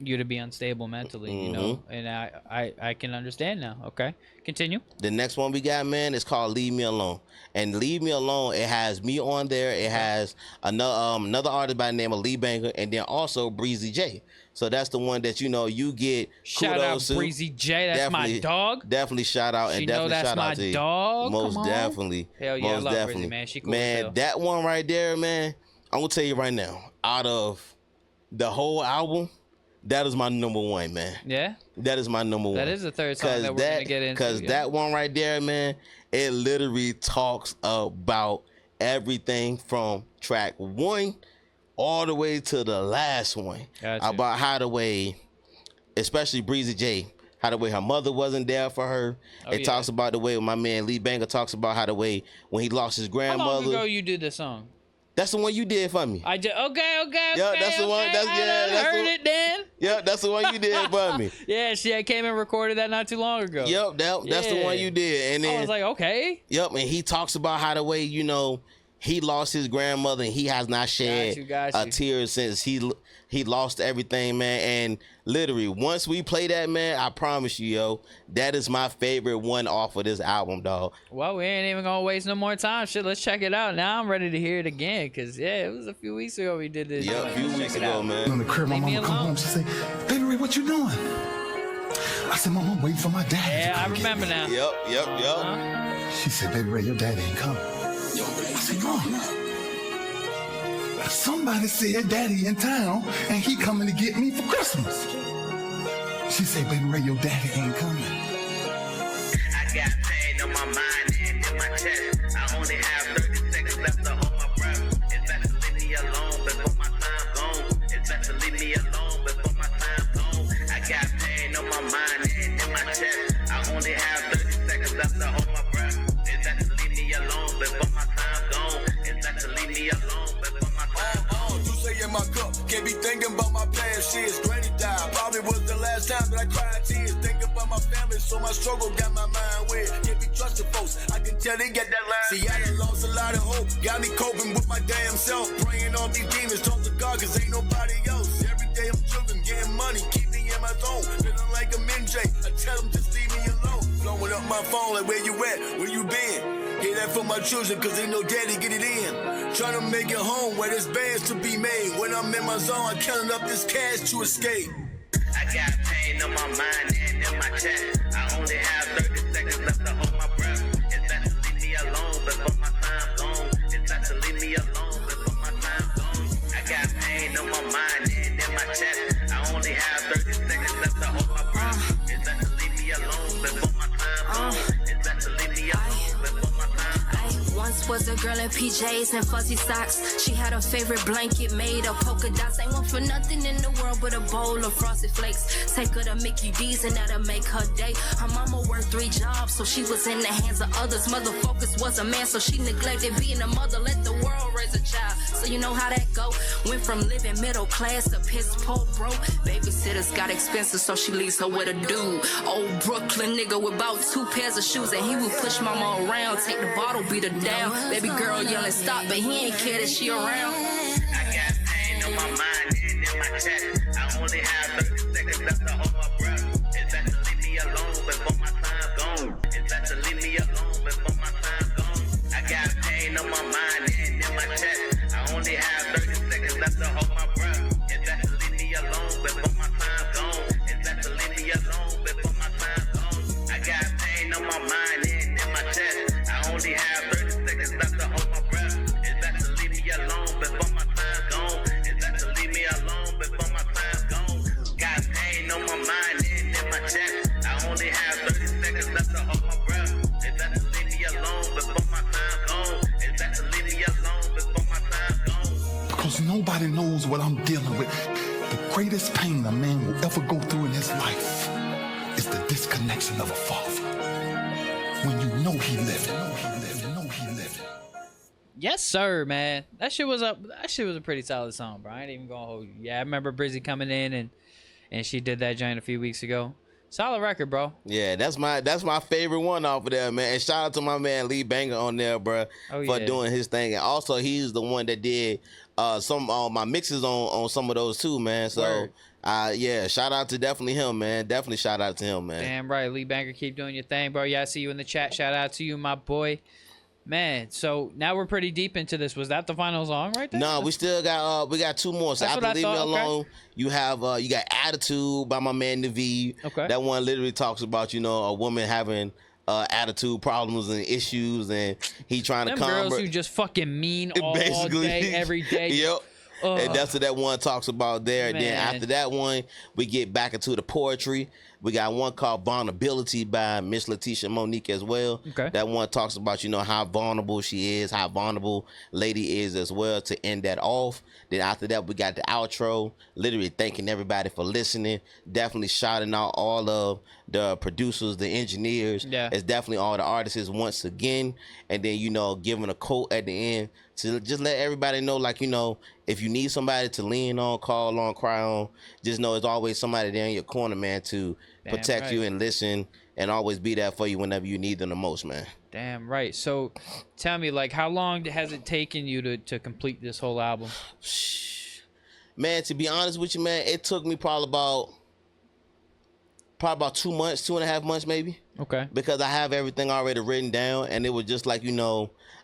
you to be unstable mentally, you know, and I can understand now. Okay, continue.
The next one we got, man, is called Leave Me Alone. And Leave Me Alone, it has me on there. It has another artist by the name of Lee Banger, and then also Breezy J. So that's the one that, you know, you get
shout out
to.
Breezy J. That's my dog.
Definitely shout out. And definitely shout out to you.
Dog.
Most definitely.
Hell yeah,
most
I love
definitely.
Breezy, man. She cool
man, that one right there, man, I'm going to tell you right now, out of the whole album, that is my number one, man.
Yeah?
That is my number one.
That is the third song that we're going to get into.
Because that one right there, man, it literally talks about everything from track 1 all the way to the last one.
Gotcha.
About how the way, especially Breezy J, how the way her mother wasn't there for her. It talks about the way my man Lee Banger talks about how the way when he lost his grandmother.
How long ago you did this song?
That's the one you did for me.
Okay.
Yeah, that's the one.
It then.
Yeah, that's the one you did for me.
Yeah, I came and recorded that not too long ago.
Yep, that's the one you did. And then
I was like, okay.
Yep, and he talks about how the way, you know, he lost his grandmother and he has not shed a tear since he lost everything, man. And literally, once we play that, man, I promise you, yo, that is my favorite one off of this album, dog.
Well, we ain't even gonna waste no more time. Shit, let's check it out. Now I'm ready to hear it again, cause it was a few weeks ago we did this.
Yeah, a few weeks ago, man.
On the crib, my mama come home. She say, "Baby Ray, what you doing?" I said, "Mama, I'm waiting for my daddy."
Yeah, I remember now.
Yep.
She said, "Baby Ray, your daddy ain't coming." I said, "Mama, somebody said daddy in town and he coming to get me for Christmas." She said, "Baby Ray, your daddy ain't coming."
I got pain on my mind and in my chest. I only have 30 seconds left to hold my breath. It's best to leave me alone before my time gone. It's best to leave me alone before my time gone. I got pain on my mind and in my chest. I only have 30 seconds left to hold my breath. It's best to leave me alone before my time gone. It's best to leave me alone before my time gone.
You say in my cup, can't be thinking about my past years. Granny died, probably was the last time that I cried tears. Thinking about my family, so my struggle got my mind weird. Can't be trusting folks, I can tell they get that line. See, I done lost a lot of hope, got me coping with my damn self. Praying on these demons, talk to God, cause ain't nobody else. Every day I'm juggling, getting money, keep me in my zone. Feeling like a MJ, I tell them just leave me alone. Blowing up my phone like, where you at, where you been? Get that for my children, cause they know daddy get it in. Trying to make it home where there's bands to be made. When I'm in my zone, I'm counting up this cash to escape.
I got pain on my mind and in my chest. I only have 30 seconds left to hold my breath. It's best to leave me alone before my time gone. It's best to leave me alone before my time gone. I got pain on my mind and in my chest. I only have 30 seconds left to hold my breath. It's best to leave me alone before my time gone. It's best to leave me alone before my time gone.
Once was a girl in PJs and fuzzy socks. She had a favorite blanket made of polka dots. Ain't one for nothing in the world but a bowl of frosted flakes. Take her to Mickey D's and that'll make her day. Her mama worked 3 jobs, so she was in the hands of others. Mother focus was a man, so she neglected being a mother. Let the world raise a child, so you know how that go. Went from living middle class to piss poor broke. Babysitters got expensive, so she leaves her with a dude. Old Brooklyn nigga with about 2 pairs of shoes, and he would push mama around, take the bottle, beat her down. Baby girl yelling stop, but he ain't care that she around.
I got pain on my mind and in my chest. I only have 30 seconds left to hold my breath. It's best to leave me alone before my time gone. It's best to leave me alone before my time gone. I got pain on my mind and in my chest. I only have 30 seconds left to hold my breath. It's best to leave me alone before my time gone. It's best to leave me alone before my time gone. I got pain on my mind and in my chest. I only have 30 seconds left to hold my breath. It's best to leave me alone before my time gone. It's best to leave me alone before my time gone. Got pain on my mind and in my chest. I only have 30 seconds left to hold my breath. It's best to leave me alone before my time gone. It's best to leave me alone before my time gone.
Because nobody knows what I'm dealing with. The greatest pain a man will ever go through in his life is the disconnection of a father. When you know he lived.
Yes, sir, man. That shit was a pretty solid song, bro. I ain't even gonna hold you. Yeah, I remember Brizzy coming in and she did that joint a few weeks ago. Solid record, bro.
Yeah, that's my favorite one off of there, man. And shout out to my man Lee Banger on there, bro, for doing his thing. And also, he's the one that did some my mixes on some of those too, man. So Yeah, shout out to definitely him, man. Definitely shout out to him, man.
Damn right. Lee Banker, keep doing your thing, bro. Yeah, I see you in the chat. Shout out to you, my boy. Man, so now we're pretty deep into this. Was that the final song right there?
No, we still got we got 2 more. So
That's
after
what I
Leave Me
thought, okay.
Alone, you have you got Attitude by my man thew.
Okay.
That one literally talks about, a woman having attitude problems and issues, and he trying
Them
to calm
girls
her.
who just fucking mean all
Basically.
day, every day.
Yep.
Ugh.
And that's what that one talks about there. And then
Man.
after that one, we get back into the poetry. We got one called Vulnerability by Miss Letitia Monique as well.
Okay.
That one talks about, how vulnerable she is, how vulnerable Lady is as well, to end that off. Then after that, we got the outro, literally thanking everybody for listening. Definitely shouting out all of the producers, the engineers.
Yeah.
It's definitely all the artists once again. And then, giving a quote at the end to just let everybody know, if you need somebody to lean on, call on, cry on, just know there's always somebody there in your corner, man, to
Damn
protect
right.
you and listen and always be there for you whenever you need them the most, man.
Damn right. So tell me, how long has it taken you to complete this whole album?
Man, to be honest with you, man, it took me probably about 2 months, 2.5 months maybe.
Okay.
Because I have everything already written down, and it was just like,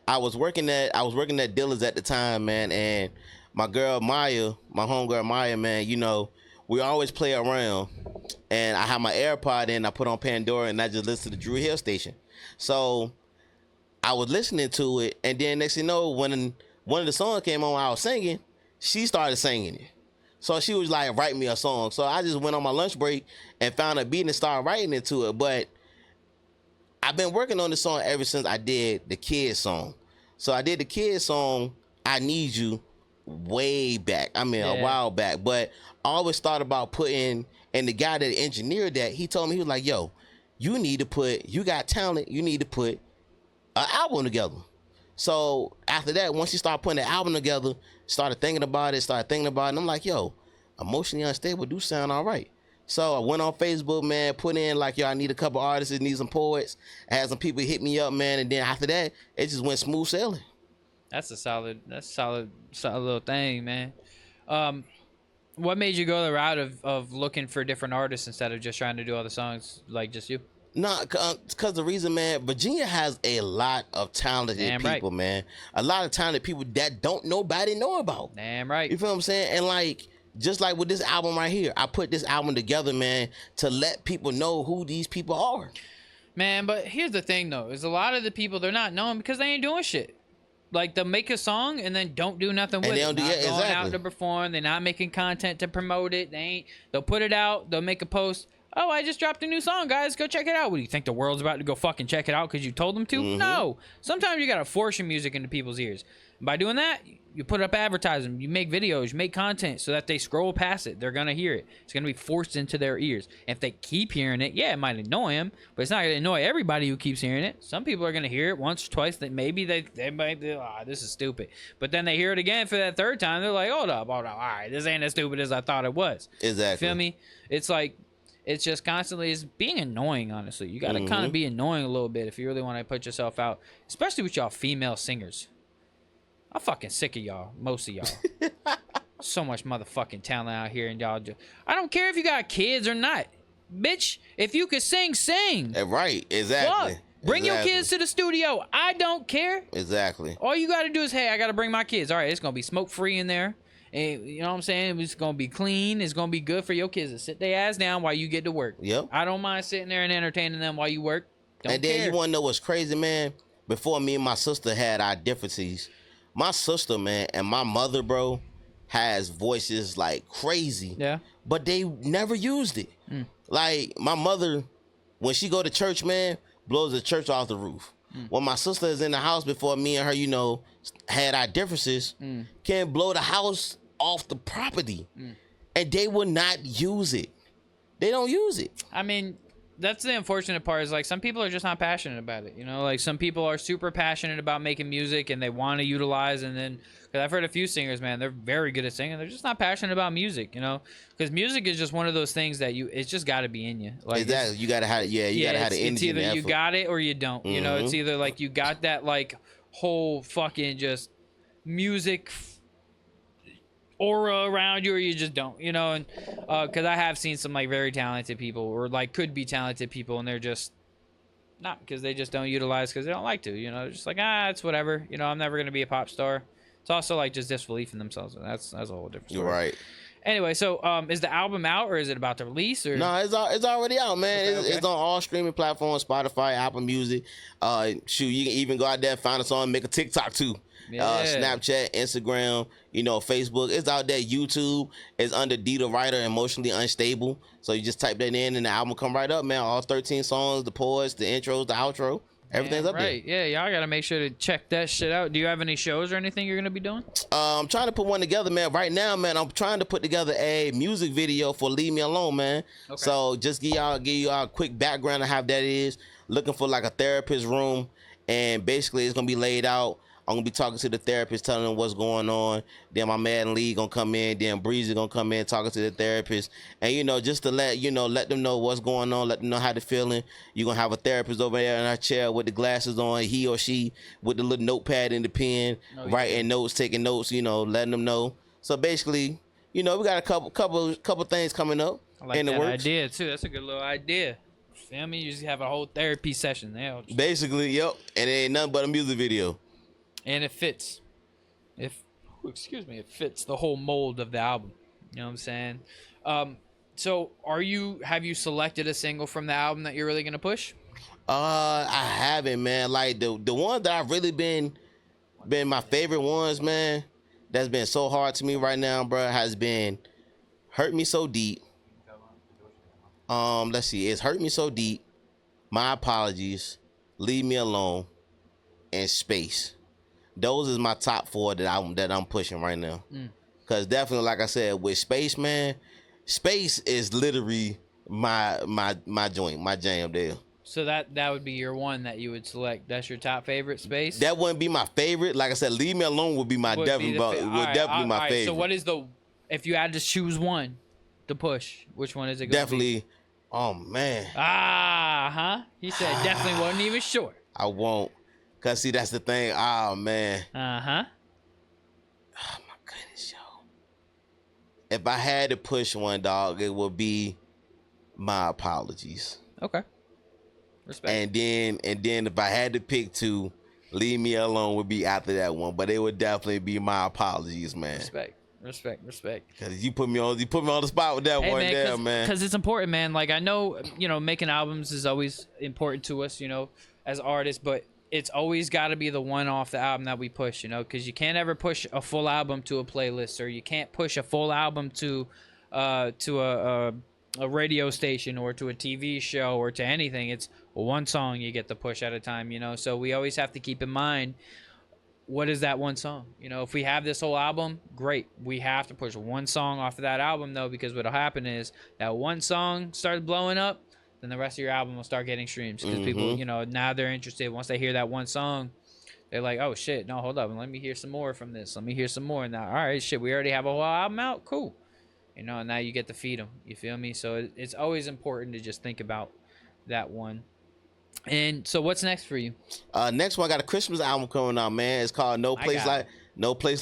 I was working at Dillard's at the time, man, and my girl Maya, my homegirl Maya, man, we always play around, and I have my AirPod in, I put on Pandora, and I just listen to the Drew Hill station. So I was listening to it, and then next thing you know, when one of the songs came on, I was singing, she started singing it. So she was like, write me a song. So I just went on my lunch break and found a beat and started writing into it. But I've been working on this song ever since I did the Kids song. So I did the Kids song, I Need You, way back. I mean, a while back. But I always thought about putting, and the guy that engineered that, he told me, he was like, yo, you got talent, you need to put an album together. So after that, once you start putting the album together, started thinking about it, and I'm like, yo, Emotionally Unstable do sound all right. So I went on Facebook, man, put in I need a couple artists, need some poets. I had some people hit me up, man, and then after that, it just went smooth sailing.
That's a solid little thing, man. What made you go the route of looking for different artists instead of just trying to do all the songs like just you?
Nah, because the reason, man, Virginia has a lot of talented people, man. A lot of talented people that nobody know about.
Damn right.
You feel what I'm saying? And just like with this album right here, I put this album together, man, to let people know who these people are.
Man, but here's the thing, though, is a lot of the people, they're not known because they ain't doing shit. They'll make a song and then don't do nothing with it. Not going out to perform. They're not making content to promote it. They'll put it out. They'll make a post. Oh, I just dropped a new song, guys. Go check it out. What do you think the world's about to go fucking check it out because you told them to?
Mm-hmm.
No. Sometimes you got to force your music into people's ears. And by doing that, you put up advertising, you make videos, you make content so that they scroll past it. They're going to hear it. It's going to be forced into their ears. And if they keep hearing it, yeah, it might annoy them, but it's not going to annoy everybody who keeps hearing it. Some people are going to hear it once or twice. That maybe they might be, this is stupid. But then they hear it again for that third time. They're like, hold up. All right, this ain't as stupid as I thought it was.
Exactly.
Feel me? It's just constantly, it's being annoying, honestly. You got to kind of be annoying a little bit if you really want to put yourself out, especially with y'all female singers. I'm fucking sick of y'all, most of y'all. So much motherfucking talent out here, and y'all I don't care if you got kids or not. Bitch, if you could sing, sing.
Right, exactly.
Fuck. Bring your kids to the studio. I don't care.
Exactly.
All you got to do is, hey, I got to bring my kids. All right, it's going to be smoke-free in there. And you know what I'm saying? It's going to be clean. It's going to be good for your kids to sit their ass down while you get to work.
Yep.
I don't mind sitting there and entertaining them while you work.
Then you want to know what's crazy, man? Before me and my sister had our differences, my sister, man, and my mother, bro, has voices like crazy.
Yeah.
But they never used it. Like, my mother, when she go to church, man, blows the church off the roof. When my sister is in the house before me and her, had our differences, can blow the house off the property. And they will not use it. They don't use it.
I mean, that's the unfortunate part is some people are just not passionate about it. Some people are super passionate about making music and they want to utilize, and then because I've heard a few singers, man, they're very good at singing, they're just not passionate about music, because music is just one of those things that it's just got to be in you.
Exactly. You gotta have gotta have the energy.
It's either you got it or you don't. It's either you got that whole fucking just music aura around you, or you just don't, you know. And because I have seen some like very talented people, or like could be talented people, and they're just not, because they just don't utilize, because they don't like to, you know. Just like, it's whatever, you know. I'm never gonna be a pop star. It's also like just disbelief in themselves. That's a whole different story.
You're right.
Anyway, so is the album out, or is it about to release? Or
no, it's already out, man.
Okay.
It's on all streaming platforms: Spotify, Apple Music. Shoot, you can even go out there and find us on, make a TikTok too.
Yeah.
Snapchat, Instagram, you know, Facebook. It's out there. YouTube is under Dee The Writer, Emotionally Unstable. So you just type that in, and the album come right up, man. All 13 songs, the chorus, the intros, the outro. Everything's up there.
Right, yeah, y'all gotta make sure to check that shit out. Do you have any shows or anything you're gonna be doing?
I'm trying to put one together, man. Right now, man, I'm trying to put together a music video for Leave Me Alone, man. Okay. So just give y'all a quick background of how that is. Looking for like a therapist room, and basically it's gonna be laid out. I'm gonna be talking to the therapist, telling them what's going on. Then my man Lee gonna come in. Then Breezy gonna come in, talking to the therapist, and you know, just to let them know what's going on, let them know how they're feeling. You're gonna have a therapist over there in her chair with the glasses on, he or she with the little notepad and the pen, writing notes, taking notes, you know, letting them know. So basically, you know, we got a couple things coming up.
I like that idea too. That's a good little idea. Feel me? You just have a whole therapy session there.
Basically, yep, and it ain't nothing but a music video.
And it fits. It fits the whole mold of the album. You know what I'm saying? So have you selected a single from the album that you're really gonna push?
I haven't, man. Like the ones that I've really been my favorite ones, man, that's been so hard to me right now, bro, has been Hurt Me So Deep. Let's see, it's Hurt Me So Deep, My Apologies, Leave Me Alone, and Space. Those is my top 4 that I'm pushing right now. Cause definitely, like I said, with Space, man, Space is literally my joint, my jam there.
So that would be your one that you would select. That's your top favorite, Space?
That wouldn't be my favorite. Like I said, Leave Me Alone would be my definitely my favorite.
So what is if you had to choose one to push, which one is it gonna
definitely
be?
Oh man.
He said definitely wasn't even sure.
I won't. Cause see, that's the thing. Oh man. Oh my goodness, yo. If I had to push one, dog, it would be My Apologies.
Okay. Respect.
And then if I had to pick 2, Leave Me Alone would be after that one. But it would definitely be My Apologies, man.
Respect.
Cause you put me on the spot with that one there, man.
Because it's important, man. Like I know, you know, making albums is always important to us, you know, as artists, but it's always got to be the one off the album that we push, you know, because you can't ever push a full album to a playlist, or you can't push a full album to a radio station or to a TV show or to anything. It's one song you get to push at a time, you know. So we always have to keep in mind, what is that one song? You know, if we have this whole album, great. We have to push one song off of that album, though, because what'll happen is that one song starts blowing up, then the rest of your album will start getting streams, because people, you know, now they're interested. Once they hear that one song, they're like, oh shit, no, hold up, let me hear some more from this. Let me hear some more. Now, all right, shit, we already have a whole album out, cool. You know, and now you get to feed them. You feel me? So it's always important to just think about that one. And so what's next for you?
Next one, I got a Christmas album coming out, man. It's called No Place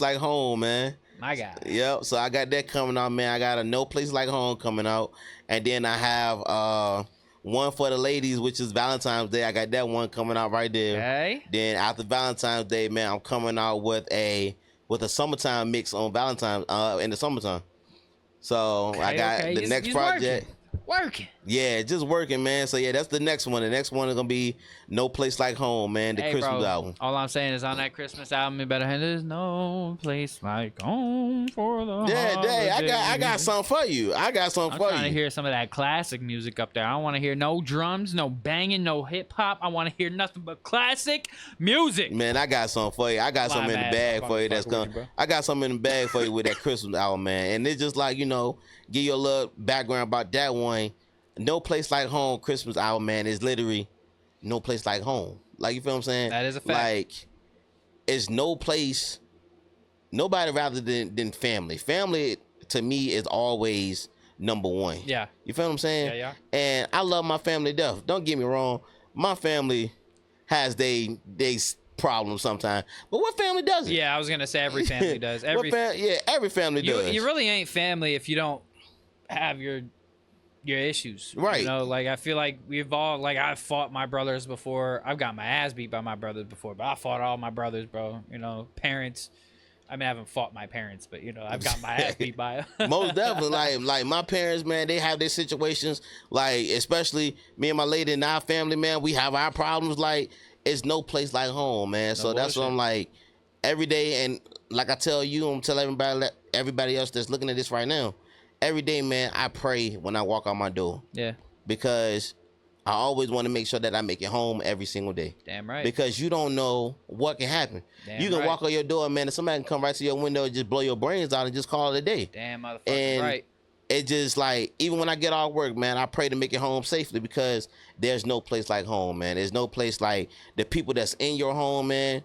Like Home, man.
My God.
Yep. So I got that coming out, man. I got a No Place Like Home coming out, and then I have one for the ladies, which is Valentine's Day. I got that one coming out right there.
Okay.
Then after Valentine's Day, man, I'm coming out with a summertime mix on Valentine's in the summertime. So I got the next project.
Working.
Yeah, just working, man. So yeah, that's the next one. The next one is gonna be No Place Like Home, man. The Christmas album.
All I'm saying is on that Christmas album, you better have there's no place like home for the holidays.
I got something for you. I'm
trying to hear some of that classic music up there. I don't want to hear no drums, no banging, no hip hop. I want to hear nothing but classic music.
Man, I got something for you. I got something in the bag for you. I got something in the bag for you with that Christmas album, man. And it's just like, you know, give you a little background about that one. No Place Like Home Christmas album, man, is literally no place like home. Like, you feel what I'm saying?
That is a fact.
Like, it's no place, nobody rather than family. Family, to me, is always number one.
Yeah.
You feel what I'm saying?
Yeah.
And I love my family to death. Don't get me wrong. My family has they problems sometimes. But what family doesn't?
Yeah, I was gonna say every family does.
Every family does.
You really ain't family if you don't have your issues.
Right.
You know, like I feel like we've all like I've fought my brothers before. I've got my ass beat by my brothers before, but I fought all my brothers, bro. You know, parents. I mean, I haven't fought my parents, but you know, I've got my ass beat by them.
Most definitely, like my parents, man, they have their situations. Like especially me and my lady and our family, man, we have our problems. Like it's no place like home, man. So that's what I'm like every day. And like I tell you, I'm telling everybody else that's looking at this right now. Every day, man, I pray when I walk out my door.
Yeah.
Because I always want to make sure that I make it home every single day.
Damn right.
Because you don't know what can happen.
Damn
you can
right.
walk out your door, man, and somebody can come right to your window and just blow your brains out and just call it a day.
Damn motherfucker.
And
right.
it just like, even when I get off work, man, I pray to make it home safely because there's no place like home, man. There's no place like the people that's in your home, man.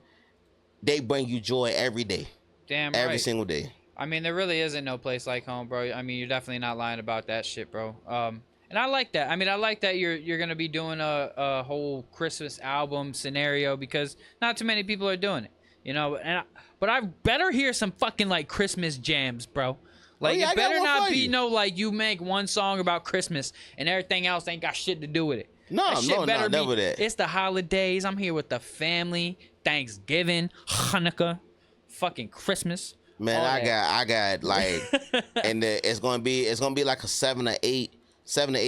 They bring you joy every day.
Damn
every
right.
single day.
I mean, there really isn't no place like home, bro. I mean, you're definitely not lying about that shit, bro. And I like that. I mean, I like that you're gonna be doing a whole Christmas album scenario because not too many people are doing it, you know. But I better hear some fucking like Christmas jams, bro. Like it better not be no like you make one song about Christmas and everything else ain't got shit to do with it.
No, never that.
It's the holidays. I'm here with the family. Thanksgiving, Hanukkah, fucking Christmas.
Man, I got like, and it's gonna be like a 7 or 8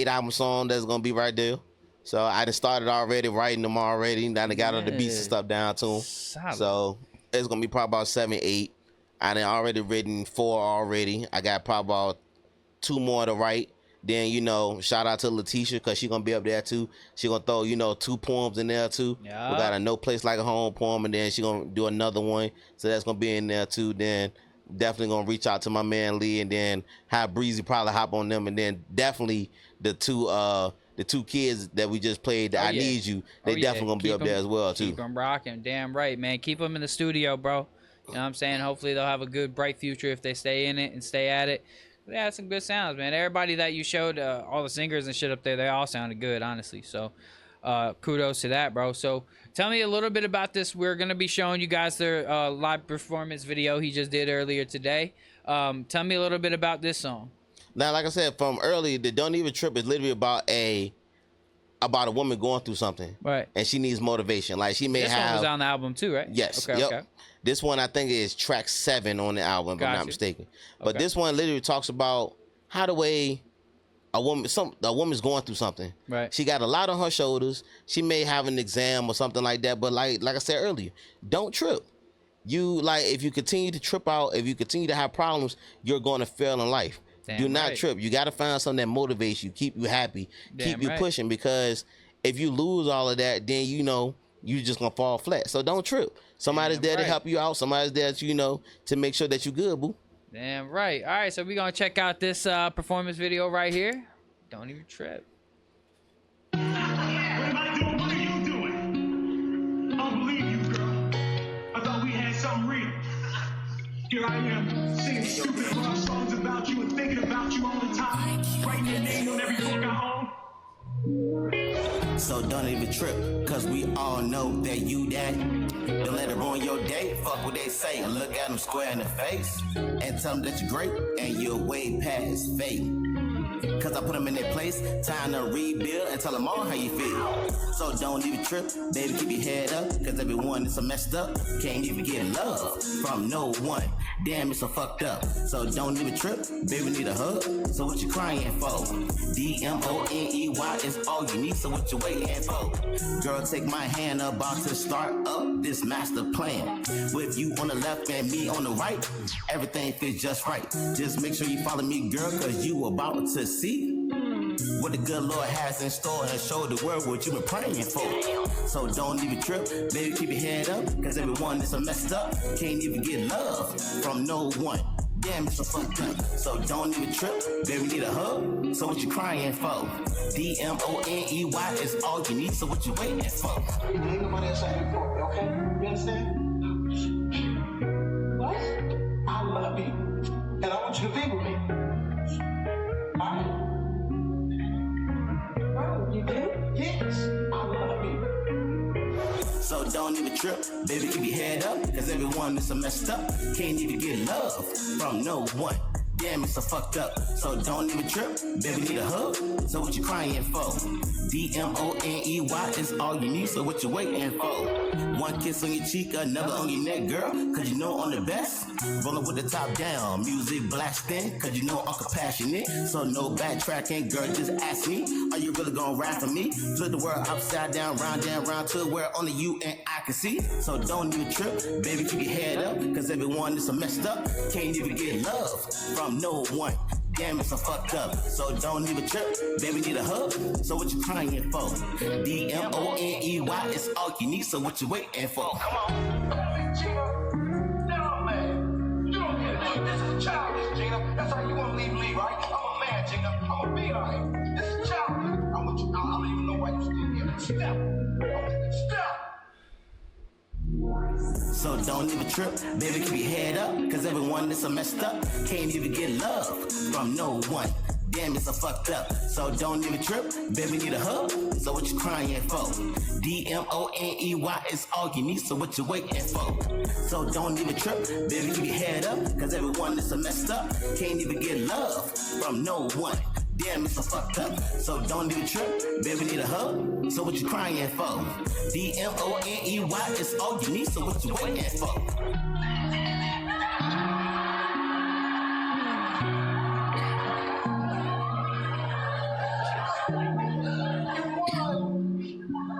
album song that's gonna be right there. So I just started already writing them already. Now they got all the beats and stuff down to them.
Solid.
So it's gonna be probably about 7, 8. I done already written 4 already. I got probably about 2 more to write. Then, you know, shout out to Letitia because she gonna be up there too. She gonna throw, you know, 2 poems in there too.
Yeah.
We got a No Place Like a Home poem, and then she gonna do another one. So that's gonna be in there too. Then definitely gonna reach out to my man Lee, and then have Breezy probably hop on them, and then definitely the two kids that we just played, I Need You, they definitely gonna be up there as well too.
Keep them rocking. Damn right, man. Keep them in the studio, bro. You know what I'm saying? Hopefully they'll have a good, bright future if they stay in it and stay at it. They had some good sounds, man. Everybody that you showed, all the singers and shit up there, they all sounded good, honestly. So kudos to that, bro. So tell me a little bit about this. We're going to be showing you guys their live performance video he just did earlier today. Tell me a little bit about this song.
Now, like I said, from earlier, the Don't Even Trip is literally about a woman going through something.
Right.
And she needs motivation. Like she may
this
have...
This one was on the album too, right?
Yes.
Okay,
yep.
okay.
This one, I think, is track 7 on the album, if I'm not mistaken. But this one literally talks about how the way a woman's going through something.
Right.
She got a lot on her shoulders. She may have an exam or something like that. But like I said earlier, don't trip. If you continue to trip out, if you continue to have problems, you're going to fail in life.
Damn
Do not
right.
trip. You got to find something that motivates you, keep you happy, keep you
right.
pushing. Because if you lose all of that, then you just gonna fall flat. So don't trip. Somebody's there to help you out. Somebody's there to make sure that you good, boo.
Damn right. All right, so we're gonna check out this performance video right here. Don't even trip.
What am I doing? What are you doing? I don't believe you, girl. I thought we had something real. Here I am, singing stupid love songs about you and thinking about you all the time, writing your name on every book I own.
So don't even trip, cause we all know that you that. Don't let it ruin your day, fuck what they say, and look at them square in the face, and tell them that you're great, and you're way past fake. Cause I put them in their place, time to rebuild and tell them all how you feel. So don't even trip, baby, keep your head up, cause everyone is so messed up, can't even get love from no one. Damn, it's so fucked up. So don't even trip, baby, need a hug. So what you crying for? DMONEY is all you need, so what you waiting for? Girl, take my hand about to start up this master plan. With you on the left and me on the right, everything fits just right. Just make sure you follow me, girl, cause you about to see what the good Lord has in store and show the world what you've been praying for. So don't even trip, baby, keep your head up, cause everyone is so messed up, can't even get love from no one. Damn, it's so fucked up. So don't even trip, baby, need a hug. So what you crying for? DMONEY is all you need, so what you waiting for?
Ain't nobody else like you for me, okay? You understand? What? I love you, and I want you to be with me. Alright? Oh, you do? Yes, I love you.
so don't even trip. Baby, keep your head up, cause everyone is so messed up. Can't even get love from no one. Damn, it's so fucked up, so don't even trip. Baby, need a hug, so what you crying for? DMONEY is all you need, so what you waiting for? One kiss on your cheek, another on your neck, girl, cause you know I'm the best. Rollin' with the top down, music blasting, cause you know I'm compassionate. So no backtracking, girl, just ask me, are you really gonna ride for me? Flip the world upside down, round to where only you and I can see. So don't even trip, baby, keep your head up, cause everyone is so messed up. Can't even get love from no one. Damn, it's so fucked up, so don't even trip. Baby, need a hug, so what you crying for? DMONEY is all you need, so what you waiting for? Come on.
Gina, no, man. You don't get it. This is childish, Gina. That's how you want to leave me, right? I'm a man, Gina. I'm a being all right. This is childish. I want you. I don't even know why you're still here. Step.
So don't even trip, baby, keep your head up, cause everyone is so messed up. Can't even get love from no one. Damn, it's so fucked up, so don't even trip. Baby, need a hug, so what you crying for? DMONEY is all you need, so what you waiting for? So don't even trip, baby, keep your head up, cause everyone is so messed up. Can't even get love from no one. Damn, it's so fucked up, so don't even trip. Baby, need a hug, so what you crying for? DMONEY is all you need, so what you waiting for?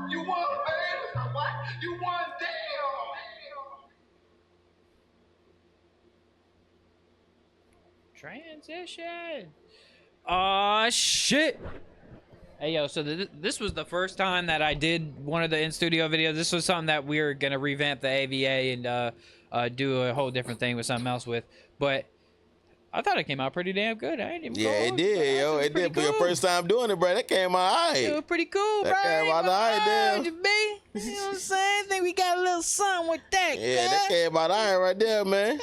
You won, baby. What? You won, damn.
Transition. Aw, shit. Hey, yo, so this was the first time that I did one of the in-studio videos. This was something that we were going to revamp the AVA and do a whole different thing with something else with. But I thought it came out pretty damn good. I ain't even
it did, yo. It did for your first time doing it, bro. That came out all right.
It was pretty cool, bro.
That came out all right, damn.
You know what I'm saying? I think we got a little something with that,
Yeah, that came out all right right there, man.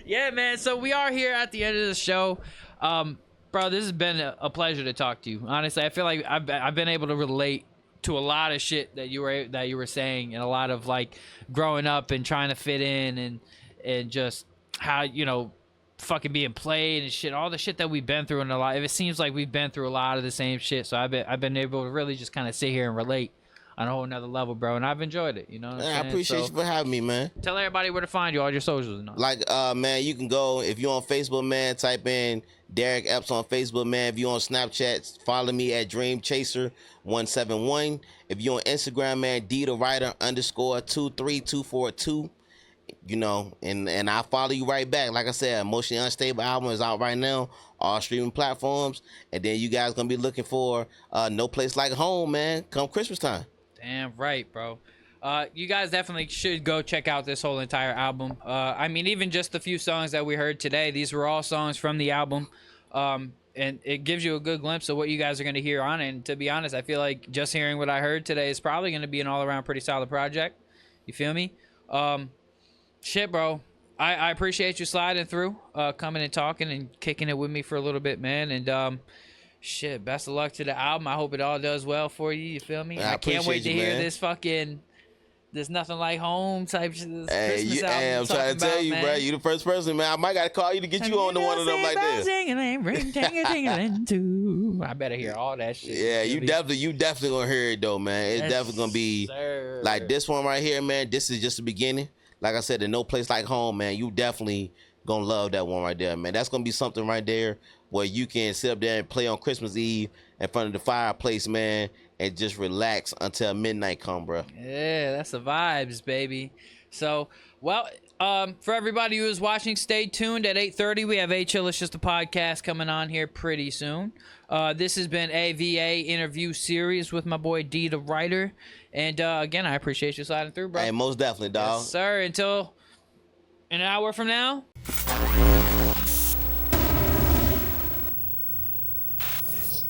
Yeah, man. So we are here at the end of the show. Bro, this has been a pleasure to talk to you. Honestly, I feel like I've been able to relate to a lot of shit that you were saying, and a lot of like growing up and trying to fit in and just how, you know, fucking being played and shit, all the shit that we've been through, and a lot. It seems like we've been through a lot of the same shit. So I've been able to really just kind of sit here and relate on a whole nother level, bro, and I've enjoyed it. You know what I'm saying?
I appreciate you for having me, man.
Tell everybody where to find you, all your socials and all.
Like, man, you can go, if you're on Facebook, man, type in Derek Epps on Facebook, man. If you're on Snapchat, follow me at DreamChaser171. If you're on Instagram, man, Dee The Writer _23242. You know, and I'll follow you right back. Like I said, Emotionally Unstable album is out right now, all streaming platforms. And then you guys gonna be looking for No Place Like Home, man, come Christmas time.
Damn right, bro. You guys definitely should go check out this whole entire album. I mean, even just the few songs that we heard today, these were all songs from the album. And it gives you a good glimpse of what you guys are going to hear on it. And to be honest, I feel like just hearing what I heard today is probably going to be an all-around pretty solid project. You feel me? Shit, bro. I appreciate you sliding through, coming and talking and kicking it with me for a little bit, man. And shit, best of luck to the album. I hope it all does well for you. You feel me? I can't wait to hear this fucking There's Nothing Like Home type shit.
Hey, I'm trying to tell you, bro. You the first person, man. I might got to call you to get you on to one of them like this.
I better hear all that shit.
Yeah, you definitely gonna hear it though, man. It's definitely gonna be like this one right here, man. This is just the beginning. Like I said, the No Place Like Home, man. You definitely gonna love that one right there, man. That's gonna be something right there where you can sit up there and play on Christmas Eve in front of the fireplace, man, and just relax until midnight come, bro.
Yeah, that's the vibes, baby. So, well, for everybody who is watching, stay tuned. At 8:30, we have A Chill It's Just a Podcast coming on here pretty soon. This has been AVA interview series with my boy Dee The Writer. And again, I appreciate you sliding through, bro.
Hey, most definitely, dog.
Yes, sir. Until an hour from now.